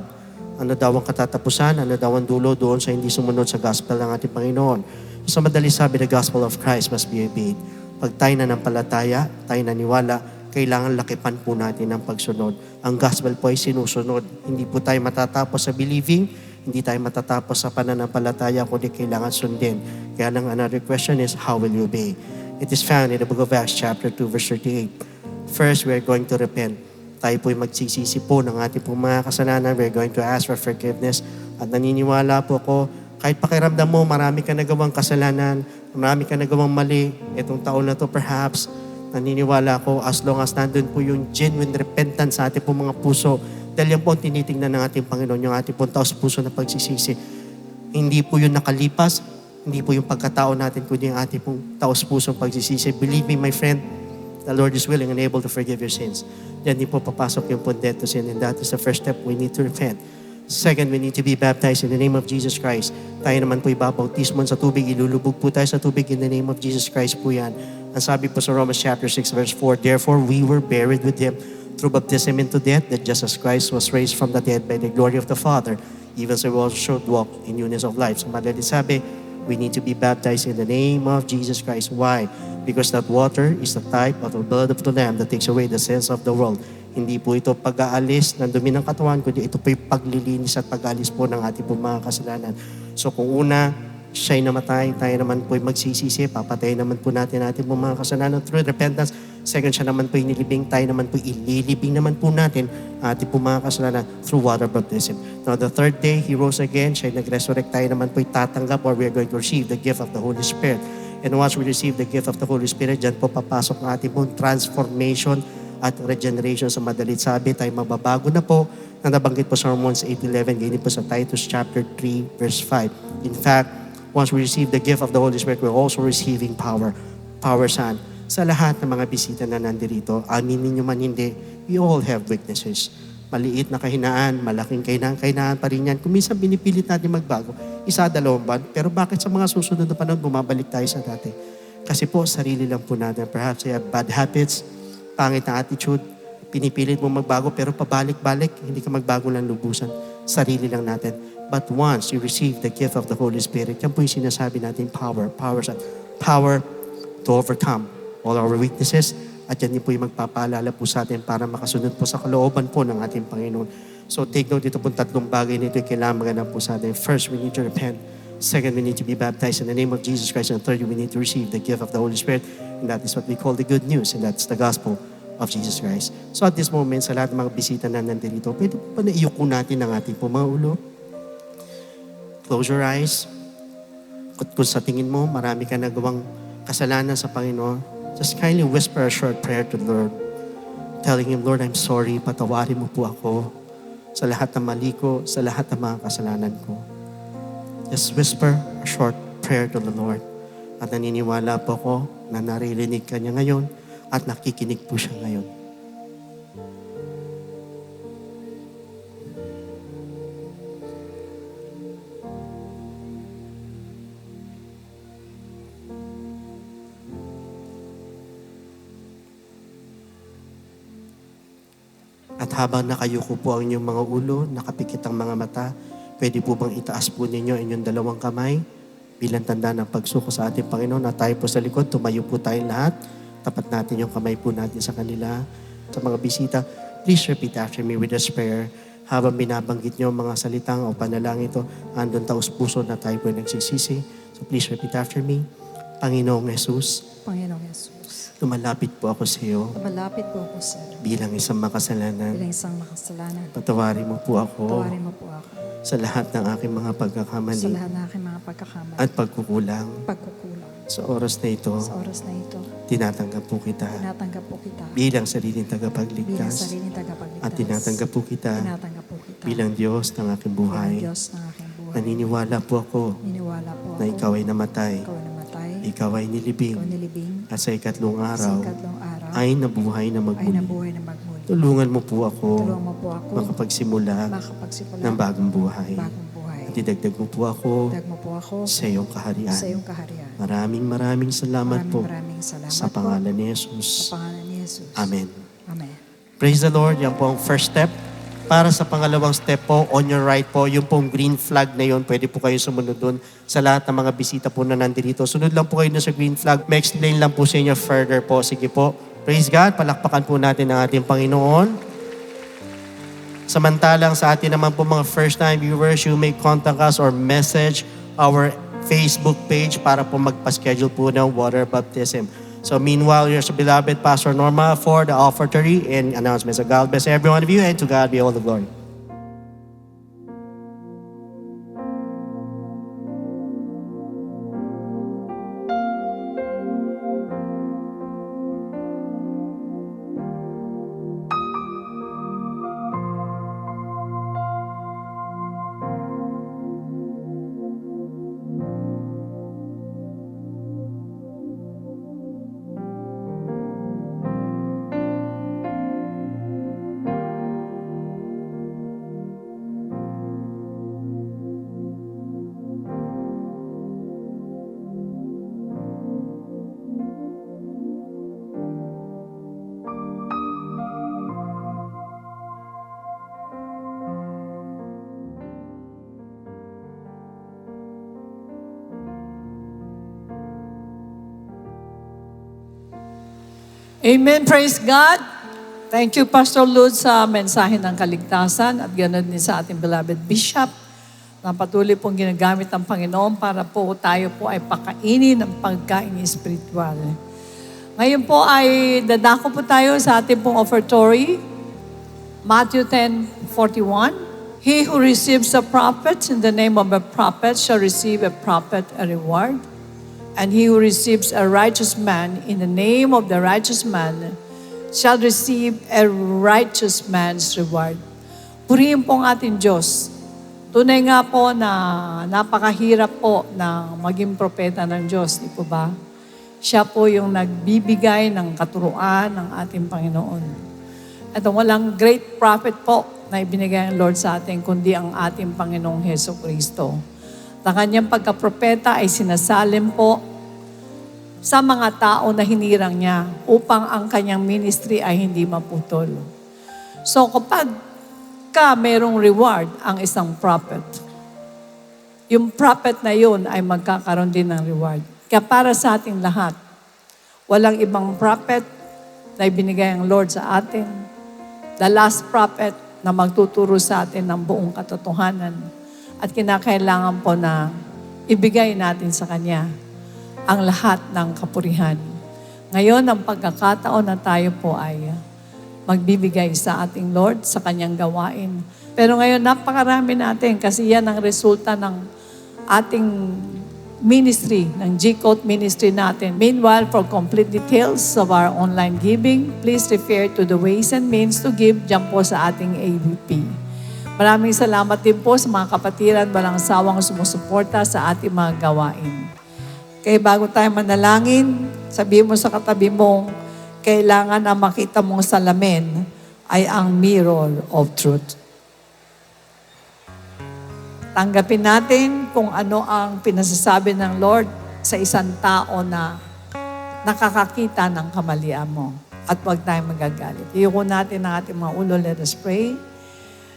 Ano daw ang katatapusan? Ano daw ang dulo doon sa hindi sumunod sa gospel ng ating Panginoon? Sa madali sabi, the gospel of Christ must be obeyed. Pag tayo nanampalataya, tayo naniwala, kailangan lakipan po natin ang pagsunod. Ang gospel po ay sinusunod. Hindi po tayo matatapos sa believing, hindi tayo matatapos sa pananampalataya, kundi kailangan sundin. Kaya lang another question is, how will you obey? It is found in the book of Acts chapter 2 verse 38. First, we are going to repent. Tayo po'y magsisisi po ng ating pong mga kasalanan. We are going to ask for forgiveness. At naniniwala po ko, kahit pakiramdam mo, marami ka nagawang kasalanan, marami ka nagawang mali, itong taon na to perhaps, naniniwala ko, as long as nandun po yung genuine repentance sa ating pong mga puso, dahil yan po ang tinitingnan ng ating Panginoon, yung ating pong taos-puso na pagsisisi. Hindi po yung nakalipas, hindi po yung pagkatao natin, kundi yung ating pong taos-puso pagsisisi. Believe me, my friend, the Lord is willing and able to forgive your sins. Diyan din po papasok yung death to sin, and that is the first step. We need to repent. Second, we need to be baptized in the name of Jesus Christ. Tayo naman po ibabautismon sa tubig, ilulubog po tayo sa tubig in the name of Jesus Christ po yan. Ang sabi po sa Romans chapter 6 verse 4, therefore we were buried with Him through baptism into death, that just as Christ was raised from the dead by the glory of the Father, even so we also should walk in newness of life. So madali sabi, we need to be baptized in the name of Jesus Christ. Why? Because that water is the type of the blood of the Lamb that takes away the sins of the world. Hindi po ito pag-aalis ng dumi ng katawan, kundi ito po yung paglilinis at pag-aalis po ng ating po mga kasalanan. So kung una, siya'y namatay, tayo naman po magsisisi, papatayin naman po natin ating po mga kasalanan through repentance. Second, siya naman po inilibing, tayo naman po ililibing naman po natin ating po mga kasalanan through water baptism. Now the third day, He rose again, siya'y nag-resurrect, tayo naman po tatanggap or we are going to receive the gift of the Holy Spirit. And once we receive the gift of the Holy Spirit, dyan po papasok ang ating po transformation at regeneration. Sa madalit sabi, tayo magbabago na po na nabanggit po sa Romans 8:11, ganyan po sa Titus chapter 3 verse 5. In fact, once we receive the gift of the Holy Spirit, we're also receiving power. Power saan? Sa lahat ng mga bisita na nandirito, aminin nyo man hindi, we all have weaknesses. Maliit na kahinaan, malaking kahinaan pa rin yan. Kung minsan binipilit natin magbago, isa, dalawang buwan, pero bakit sa mga susunod na panahon bumabalik tayo sa dati? Kasi po, sarili lang po natin. Perhaps you have bad habits, pangit na attitude, pinipilit mo magbago, pero pabalik-balik, hindi ka magbago lang lubusan. Sarili lang natin. But once you receive the gift of the Holy Spirit, yan po yung sinasabi natin, power to overcome all our weaknesses. At yan din po yung magpapaalala po sa atin para makasunod po sa kalooban po ng ating Panginoon. So take note, ito po tatlong bagay nito yung kailangan magandang po sa atin. First, we need to repent. Second, we need to be baptized in the name of Jesus Christ. And third, we need to receive the gift of the Holy Spirit. And that is what we call the good news. And that's the gospel of Jesus Christ. So at this moment, sa lahat ng mga bisita na nandito, pwede po pa naiyuko natin ang ating po mga ulo. Close your eyes. Kung sa tingin mo, marami ka nagawang kasalanan sa Panginoon, just kindly whisper a short prayer to the Lord. Telling Him, Lord, I'm sorry. Patawarin mo po ako sa lahat ng mali ko, sa lahat ng mga kasalanan ko. Just whisper a short prayer to the Lord. At naniniwala po ako na naririnig ka niya ngayon at nakikinig po siya ngayon. At habang nakayuko po ang inyong mga ulo, nakapikit ang mga mata, pwede po bang itaas po ninyo inyong dalawang kamay bilang tanda ng pagsuko sa ating Panginoon at tayo po sa likod, tumayo po tayong lahat. Tapat natin yung kamay po natin sa kanila. Sa mga bisita, please repeat after me with this prayer. Habang binabanggit nyo mga salitang o panalangin ito, andun taos puso na tayo po nagsisisi. So please repeat after me. Panginoong Jesus, Panginoong Yesus, lumalapit po ako sa iyo malapit po ako sa iyo bilang isang makasalanan. bilang isang makasalanan. Patawarin mo po ako Tawarin mo po ako sa lahat ng aking mga sa pagkakamali lahat ng aking mga pagkakamali at pagkukulang. pagkukulang. Sa oras na ito, Sa oras na ito, tinatanggap po kita tinatanggap po kita bilang sariling bilang tagapagligtas sariling tagapagligtas. at tinatanggap po kita Tinatanggap po kita bilang Diyos ng aking bilang buhay. Diyos ng aking buhay. Naniniwala po ako Niniwala po na ako ikaw ay namatay, ikaw ay namatay, ikaw ay nilibing, ikaw nilibing, at sa ikatlong sa araw ikatlong araw ay nabuhay na ay magmuli. nabuhay na magmuli. Tulungan mo po ako Tulungan mo po ako makapagsimula makapagsimula ng bagong buhay. bagong buhay. At idagdag mo po ako Dag mo po ako sa iyong kaharian. sa iyong kaharian. Maraming salamat po Maraming salamat sa pangalan ni po Jesus. sa pangalan ni Jesus. Amen. Amen. Praise the Lord. Yan po ang first step. Para sa pangalawang step po, on your right po, yung pong green flag na yun, pwede po kayo sumunod doon sa lahat ng mga bisita po na nandito. Sunod lang po kayo doon sa green flag. May explain lang po sa inyo further po. Sige po. Praise God. Palakpakan po natin ang ating Panginoon. Samantalang sa atin naman po mga first-time viewers, you may contact us or message our Facebook page para po magpa-schedule po ng water baptism. So meanwhile, here's beloved Pastor Norma for the offertory and announcements. So God bless every one of you and to God be all the glory. Amen. Praise God. Thank you, Pastor Lud, sa mensahe ng kaligtasan at ganoon din sa ating beloved Bishop na patuloy pong ginagamit ng Panginoon para po tayo po ay pakainin ng pagkain spiritual. Ngayon po ay dadako po tayo sa ating pong offertory. Matthew 10:41. He who receives a prophet in the name of a prophet shall receive a prophet a reward. And he who receives a righteous man in the name of the righteous man shall receive a righteous man's reward. Purihin po ang ating Diyos. Tunay nga po na napakahirap po na maging propeta ng Diyos, di po ba? Siya po yung nagbibigay ng katuruan ng ating Panginoon. At walang great prophet po na ibinigay ng Lord sa atin, kundi ang ating Panginoong Heso Kristo. Na kanyang pagkapropeta ay sinasalim po sa mga tao na hinirang niya upang ang kanyang ministry ay hindi maputol. So kapag merong reward ang isang prophet, yung prophet na yun ay magkakaroon din ng reward. Kaya para sa ating lahat, Walang ibang prophet na ibinigay ang Lord sa atin. The last prophet na magtuturo sa atin ng buong katotohanan. At kinakailangan po na ibigay natin sa Kanya ang lahat ng kapurihan. Ngayon, ang pagkakataon na tayo po ay magbibigay sa ating Lord sa Kanyang gawain. Pero ngayon, napakarami natin kasi yan ang resulta ng ating ministry, ng G-Code ministry natin. Meanwhile, for complete details of our online giving, please refer to the ways and means to give dyan po sa ating AVP. Maraming salamat din po sa mga kapatiran walang sawang sumusuporta sa ating mga gawain. Kaya bago tayo manalangin, sabihin mo sa katabi mo, kailangan na makita mong salamin ay ang mirror of truth. Tanggapin natin kung ano ang pinasasabi ng Lord sa isang tao na nakakakita ng kamalian mo. At huwag tayong magagalit. Iyuko natin ang ating mga ulo. Let us pray.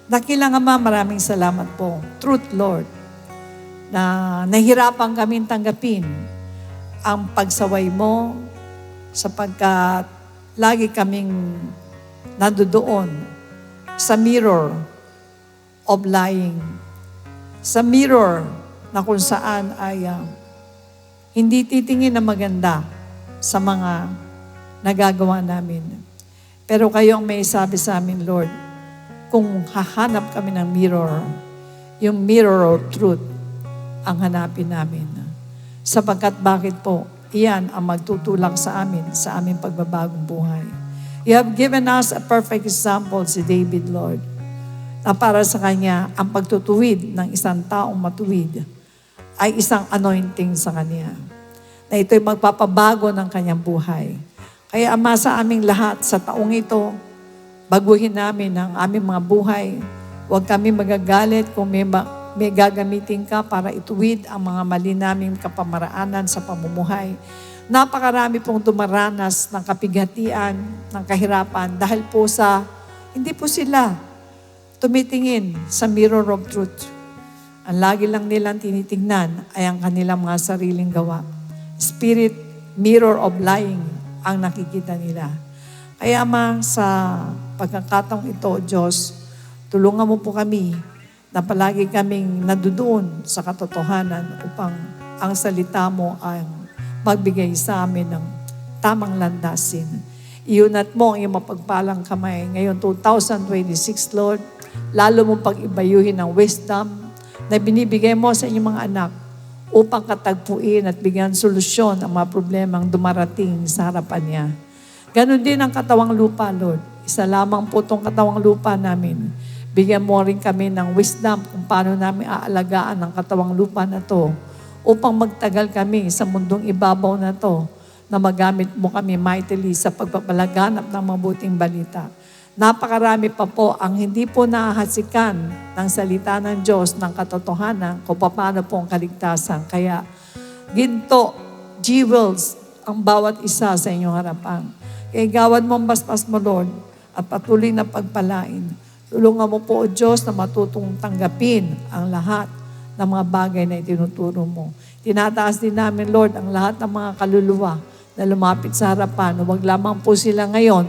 Dakilang Ama, maraming salamat po. Truth, Lord, na nahirapan kaming tanggapin ang pagsaway mo sapagkat lagi kaming nandoon sa mirror of lying. Sa mirror na kung saan ay hindi titingin na maganda sa mga nagagawa namin. Pero kayo ang may sabi sa amin, Lord, kung hahanap kami ng mirror, yung mirror of truth ang hanapin namin. Sapagkat bakit po? Iyan ang magtutulak sa amin, sa aming pagbabagong buhay. You have given us a perfect example si David, Lord, na para sa kanya, ang pagtutuwid ng isang taong matuwid ay isang anointing sa kanya. Na ito'y magpapabago ng kanyang buhay. Kaya Ama, sa aming lahat, sa taong ito, baguhin namin ang aming mga buhay. Huwag kami magagalit kung may gagamitin ka para ituwid ang mga mali naming kapamaraanan sa pamumuhay. Napakarami pong dumaranas ng kapighatian, ng kahirapan dahil po sa, hindi po sila tumitingin sa mirror of truth. Ang lagi lang nilang tinitingnan ay ang kanilang mga sariling gawa. Spirit, mirror of lying ang nakikita nila. Kaya Ama, sa pagkakataong ito, Diyos, tulungan mo po kami na palagi kaming nadudoon sa katotohanan upang ang salita mo ay magbigay sa amin ng tamang landasin. Iunat mo ang iyong mapagpalang kamay ngayon 2026, Lord. Lalo mong pag-ibayuhin ng wisdom na binibigay mo sa inyong mga anak upang katagpuin at bigyan solusyon ang mga problemang dumarating sa harapan niya. Ganon din ang katawang lupa, Lord. Isa lamang po itong katawang lupa namin. Bigyan mo rin kami ng wisdom kung paano namin aalagaan ang katawang lupa na to upang magtagal kami sa mundong ibabaw na to na magamit mo kami mightily sa pagpapalaganap ng mabuting balita. Napakarami pa po ang hindi po nahasikan ng salita ng Diyos ng katotohanan kung paano po ang kaligtasan. Kaya ginto, jewels, ang bawat isa sa inyong harapan. Kaya gawad mo ang basbas mo, Lord, at patuloy na pagpalain. Tulungan mo po, O Diyos, na matutong tanggapin ang lahat ng mga bagay na itinuturo mo. Tinataas din namin, Lord, ang lahat ng mga kaluluwa na lumapit sa harapan. Huwag lamang po sila ngayon,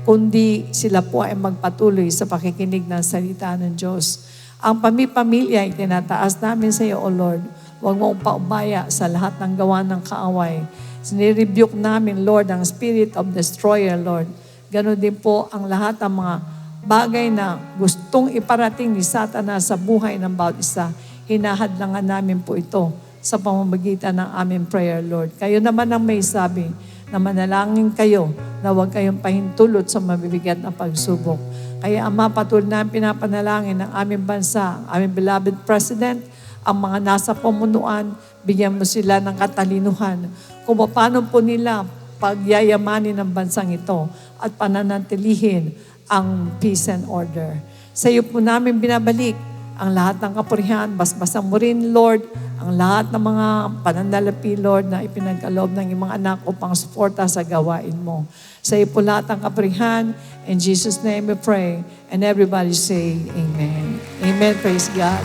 kundi sila po ay magpatuloy sa pakikinig ng salita ng Diyos. Ang pamilya ay tinataas namin sa iyo, O Lord. Huwag mo paubaya sa lahat ng gawa ng kaaway. Sinirebuke namin, Lord, ang spirit of destroyer, Lord. Ganon din po ang lahat ng mga bagay na gustong iparating ni Satanas sa buhay ng bawat isa. Hinahadlangan namin po ito sa pamamagitan ng aming prayer, Lord. Kayo naman ang may sabi na manalangin kayo na huwag kayong pahintulot sa mabibigat na pagsubok. Kaya Ama, patuloy na pinapanalangin ng aming bansa, aming beloved President, ang mga nasa pamunuan, bigyan mo sila ng katalinuhan kung paano po nila pagyayamanin ng bansang ito at pananatilihin ang peace and order. Sa iyo po namin binabalik ang lahat ng kapurihan, basbasan mo rin, Lord, ang lahat ng mga pananalapi, Lord, na ipinagkaloob ng iyong mga anak upang suporta sa gawain mo. Sa iyo po lahat ng kapurihan. In Jesus' name we pray. And everybody say, Amen. Amen. Praise God.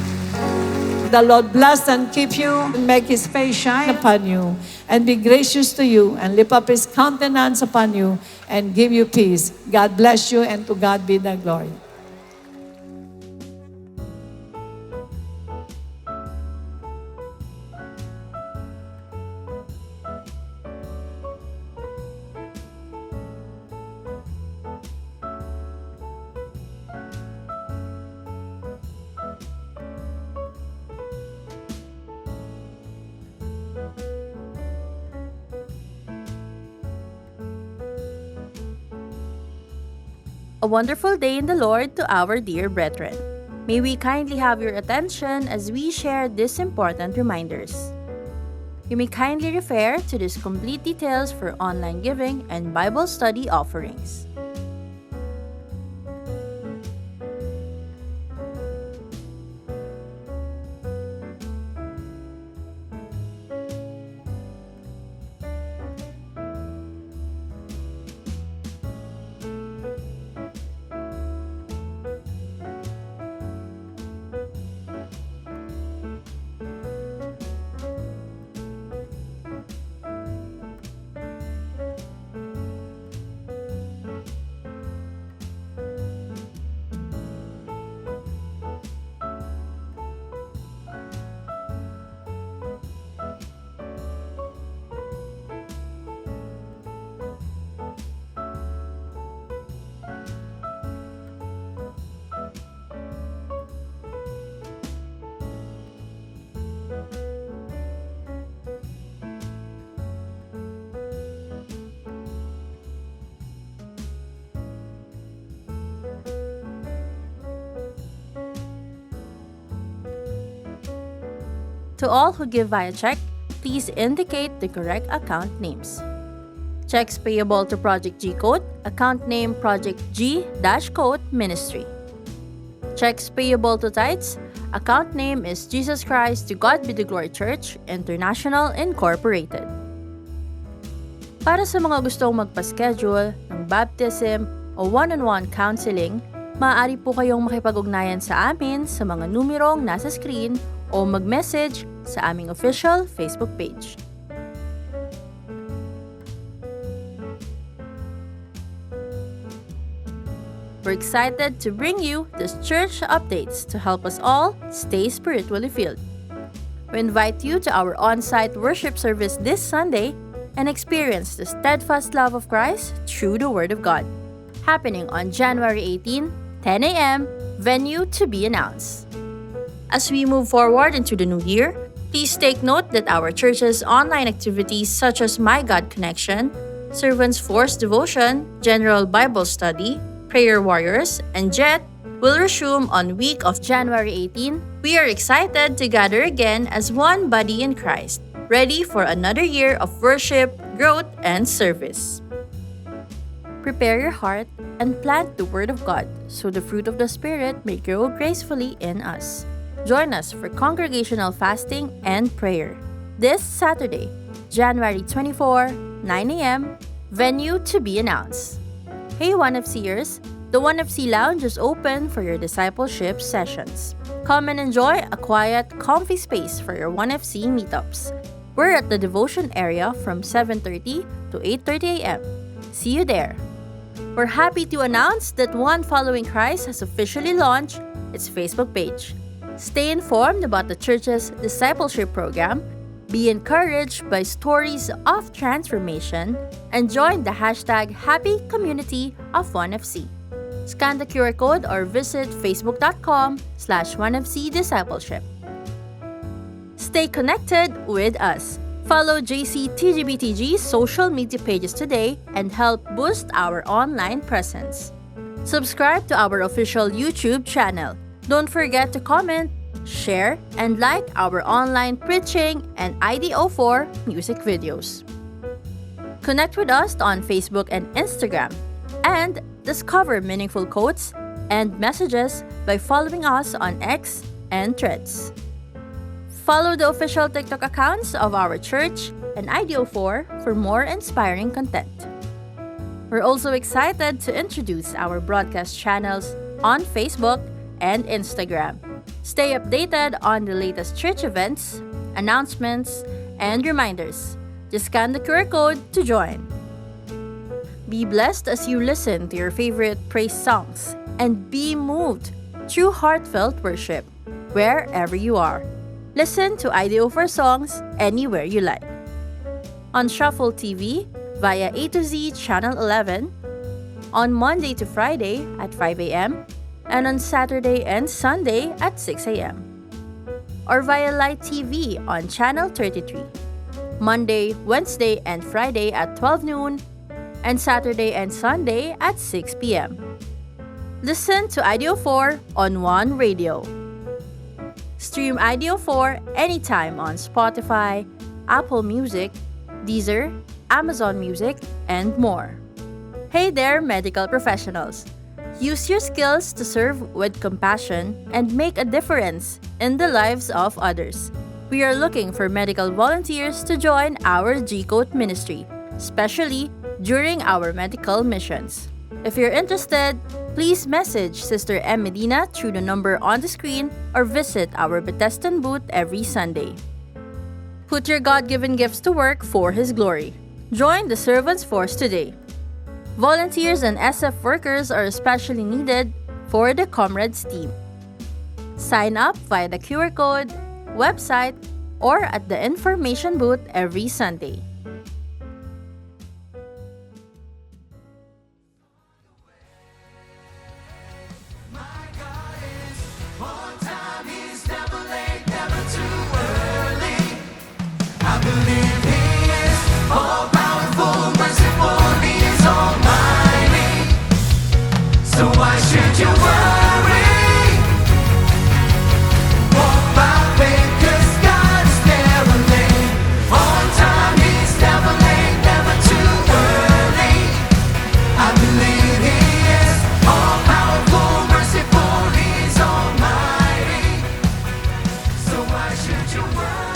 The Lord bless and keep you, and make His face shine upon you, and and be gracious to you and lift up his countenance upon you and give you peace. God bless you, and to God be the glory. A wonderful day in the Lord to our dear brethren. May we kindly have your attention as we share these important reminders. You may kindly refer to these complete details for online giving and Bible study offerings. To all who give via check, please indicate the correct account names. Checks payable to Project G Code, account name Project G-Code Ministry. Checks payable to Tithes, account name is Jesus Christ to God be the Glory Church International Incorporated. Para sa mga gustong magpa-schedule ng baptism o one-on-one counseling, maaari po kayong makipag-ugnayan sa amin sa mga numerong nasa screen o mag-message sa aming official Facebook page. We're excited to bring you these church updates to help us all stay spiritually filled. We invite you to our on-site worship service this Sunday and experience the steadfast love of Christ through the Word of God. Happening on January 18, 10 a.m., venue to be announced. As we move forward into the new year, please take note that our church's online activities such as My God Connection, Servants Force Devotion, General Bible Study, Prayer Warriors, and JET will resume on week of January 18. We are excited to gather again as one body in Christ, ready for another year of worship, growth, and service. Prepare your heart and plant the Word of God so the fruit of the Spirit may grow gracefully in us. Join us for congregational fasting and prayer this Saturday, January 24, 9 a.m., venue to be announced. Hey OneFCers, the OneFC Lounge is open for your discipleship sessions. Come and enjoy a quiet, comfy space for your OneFC meetups. We're at the devotion area from 7:30 to 8:30 a.m. See you there. We're happy to announce that One Following Christ has officially launched its Facebook page. Stay informed about the church's discipleship program, be encouraged by stories of transformation, and join the hashtag Happy Community of OneFC. Scan the QR code or visit facebook.com/OneFC Discipleship. Stay connected with us. Follow JCTGBTG's social media pages today and help boost our online presence. Subscribe to our official YouTube channel. Don't forget to comment, share, and like our online preaching and IDO4 music videos. Connect with us on Facebook and Instagram, and discover meaningful quotes and messages by following us on X and Threads. Follow the official TikTok accounts of our church and IDO4 for more inspiring content. We're also excited to introduce our broadcast channels on Facebook and Instagram. Stay updated on the latest church events, announcements, and reminders. Just scan the QR code to join. Be blessed as you listen to your favorite praise songs and be moved through heartfelt worship wherever you are. Listen to IDO4 songs anywhere you like. On Shuffle TV via A to Z Channel 11, on Monday to Friday at 5 a.m., and on Saturday and Sunday at 6 a.m. Or via Light TV on Channel 33, Monday, Wednesday, and Friday at 12 noon, and Saturday and Sunday at 6 p.m. Listen to IDO4 on One Radio. Stream IDO4 anytime on Spotify, Apple Music, Deezer, Amazon Music, and more. Hey there, medical professionals! Use your skills to serve with compassion and make a difference in the lives of others. We are looking for medical volunteers to join our G-Code ministry, especially during our medical missions. If you're interested, please message Sister M. Medina through the number on the screen or visit our Bethesdan booth every Sunday. Put your God-given gifts to work for His glory. Join the Servants Force today. Volunteers and SF workers are especially needed for the Comrades team. Sign up via the QR code, website, or at the information booth every Sunday. On time, he's never late, never too early. I believe he is all powerful, merciful, he is almighty. So why should you worry? Walk by faith, 'cause God is never late. On time, he's never late, never too early. I believe he is all powerful, merciful, he's almighty. So why should you worry?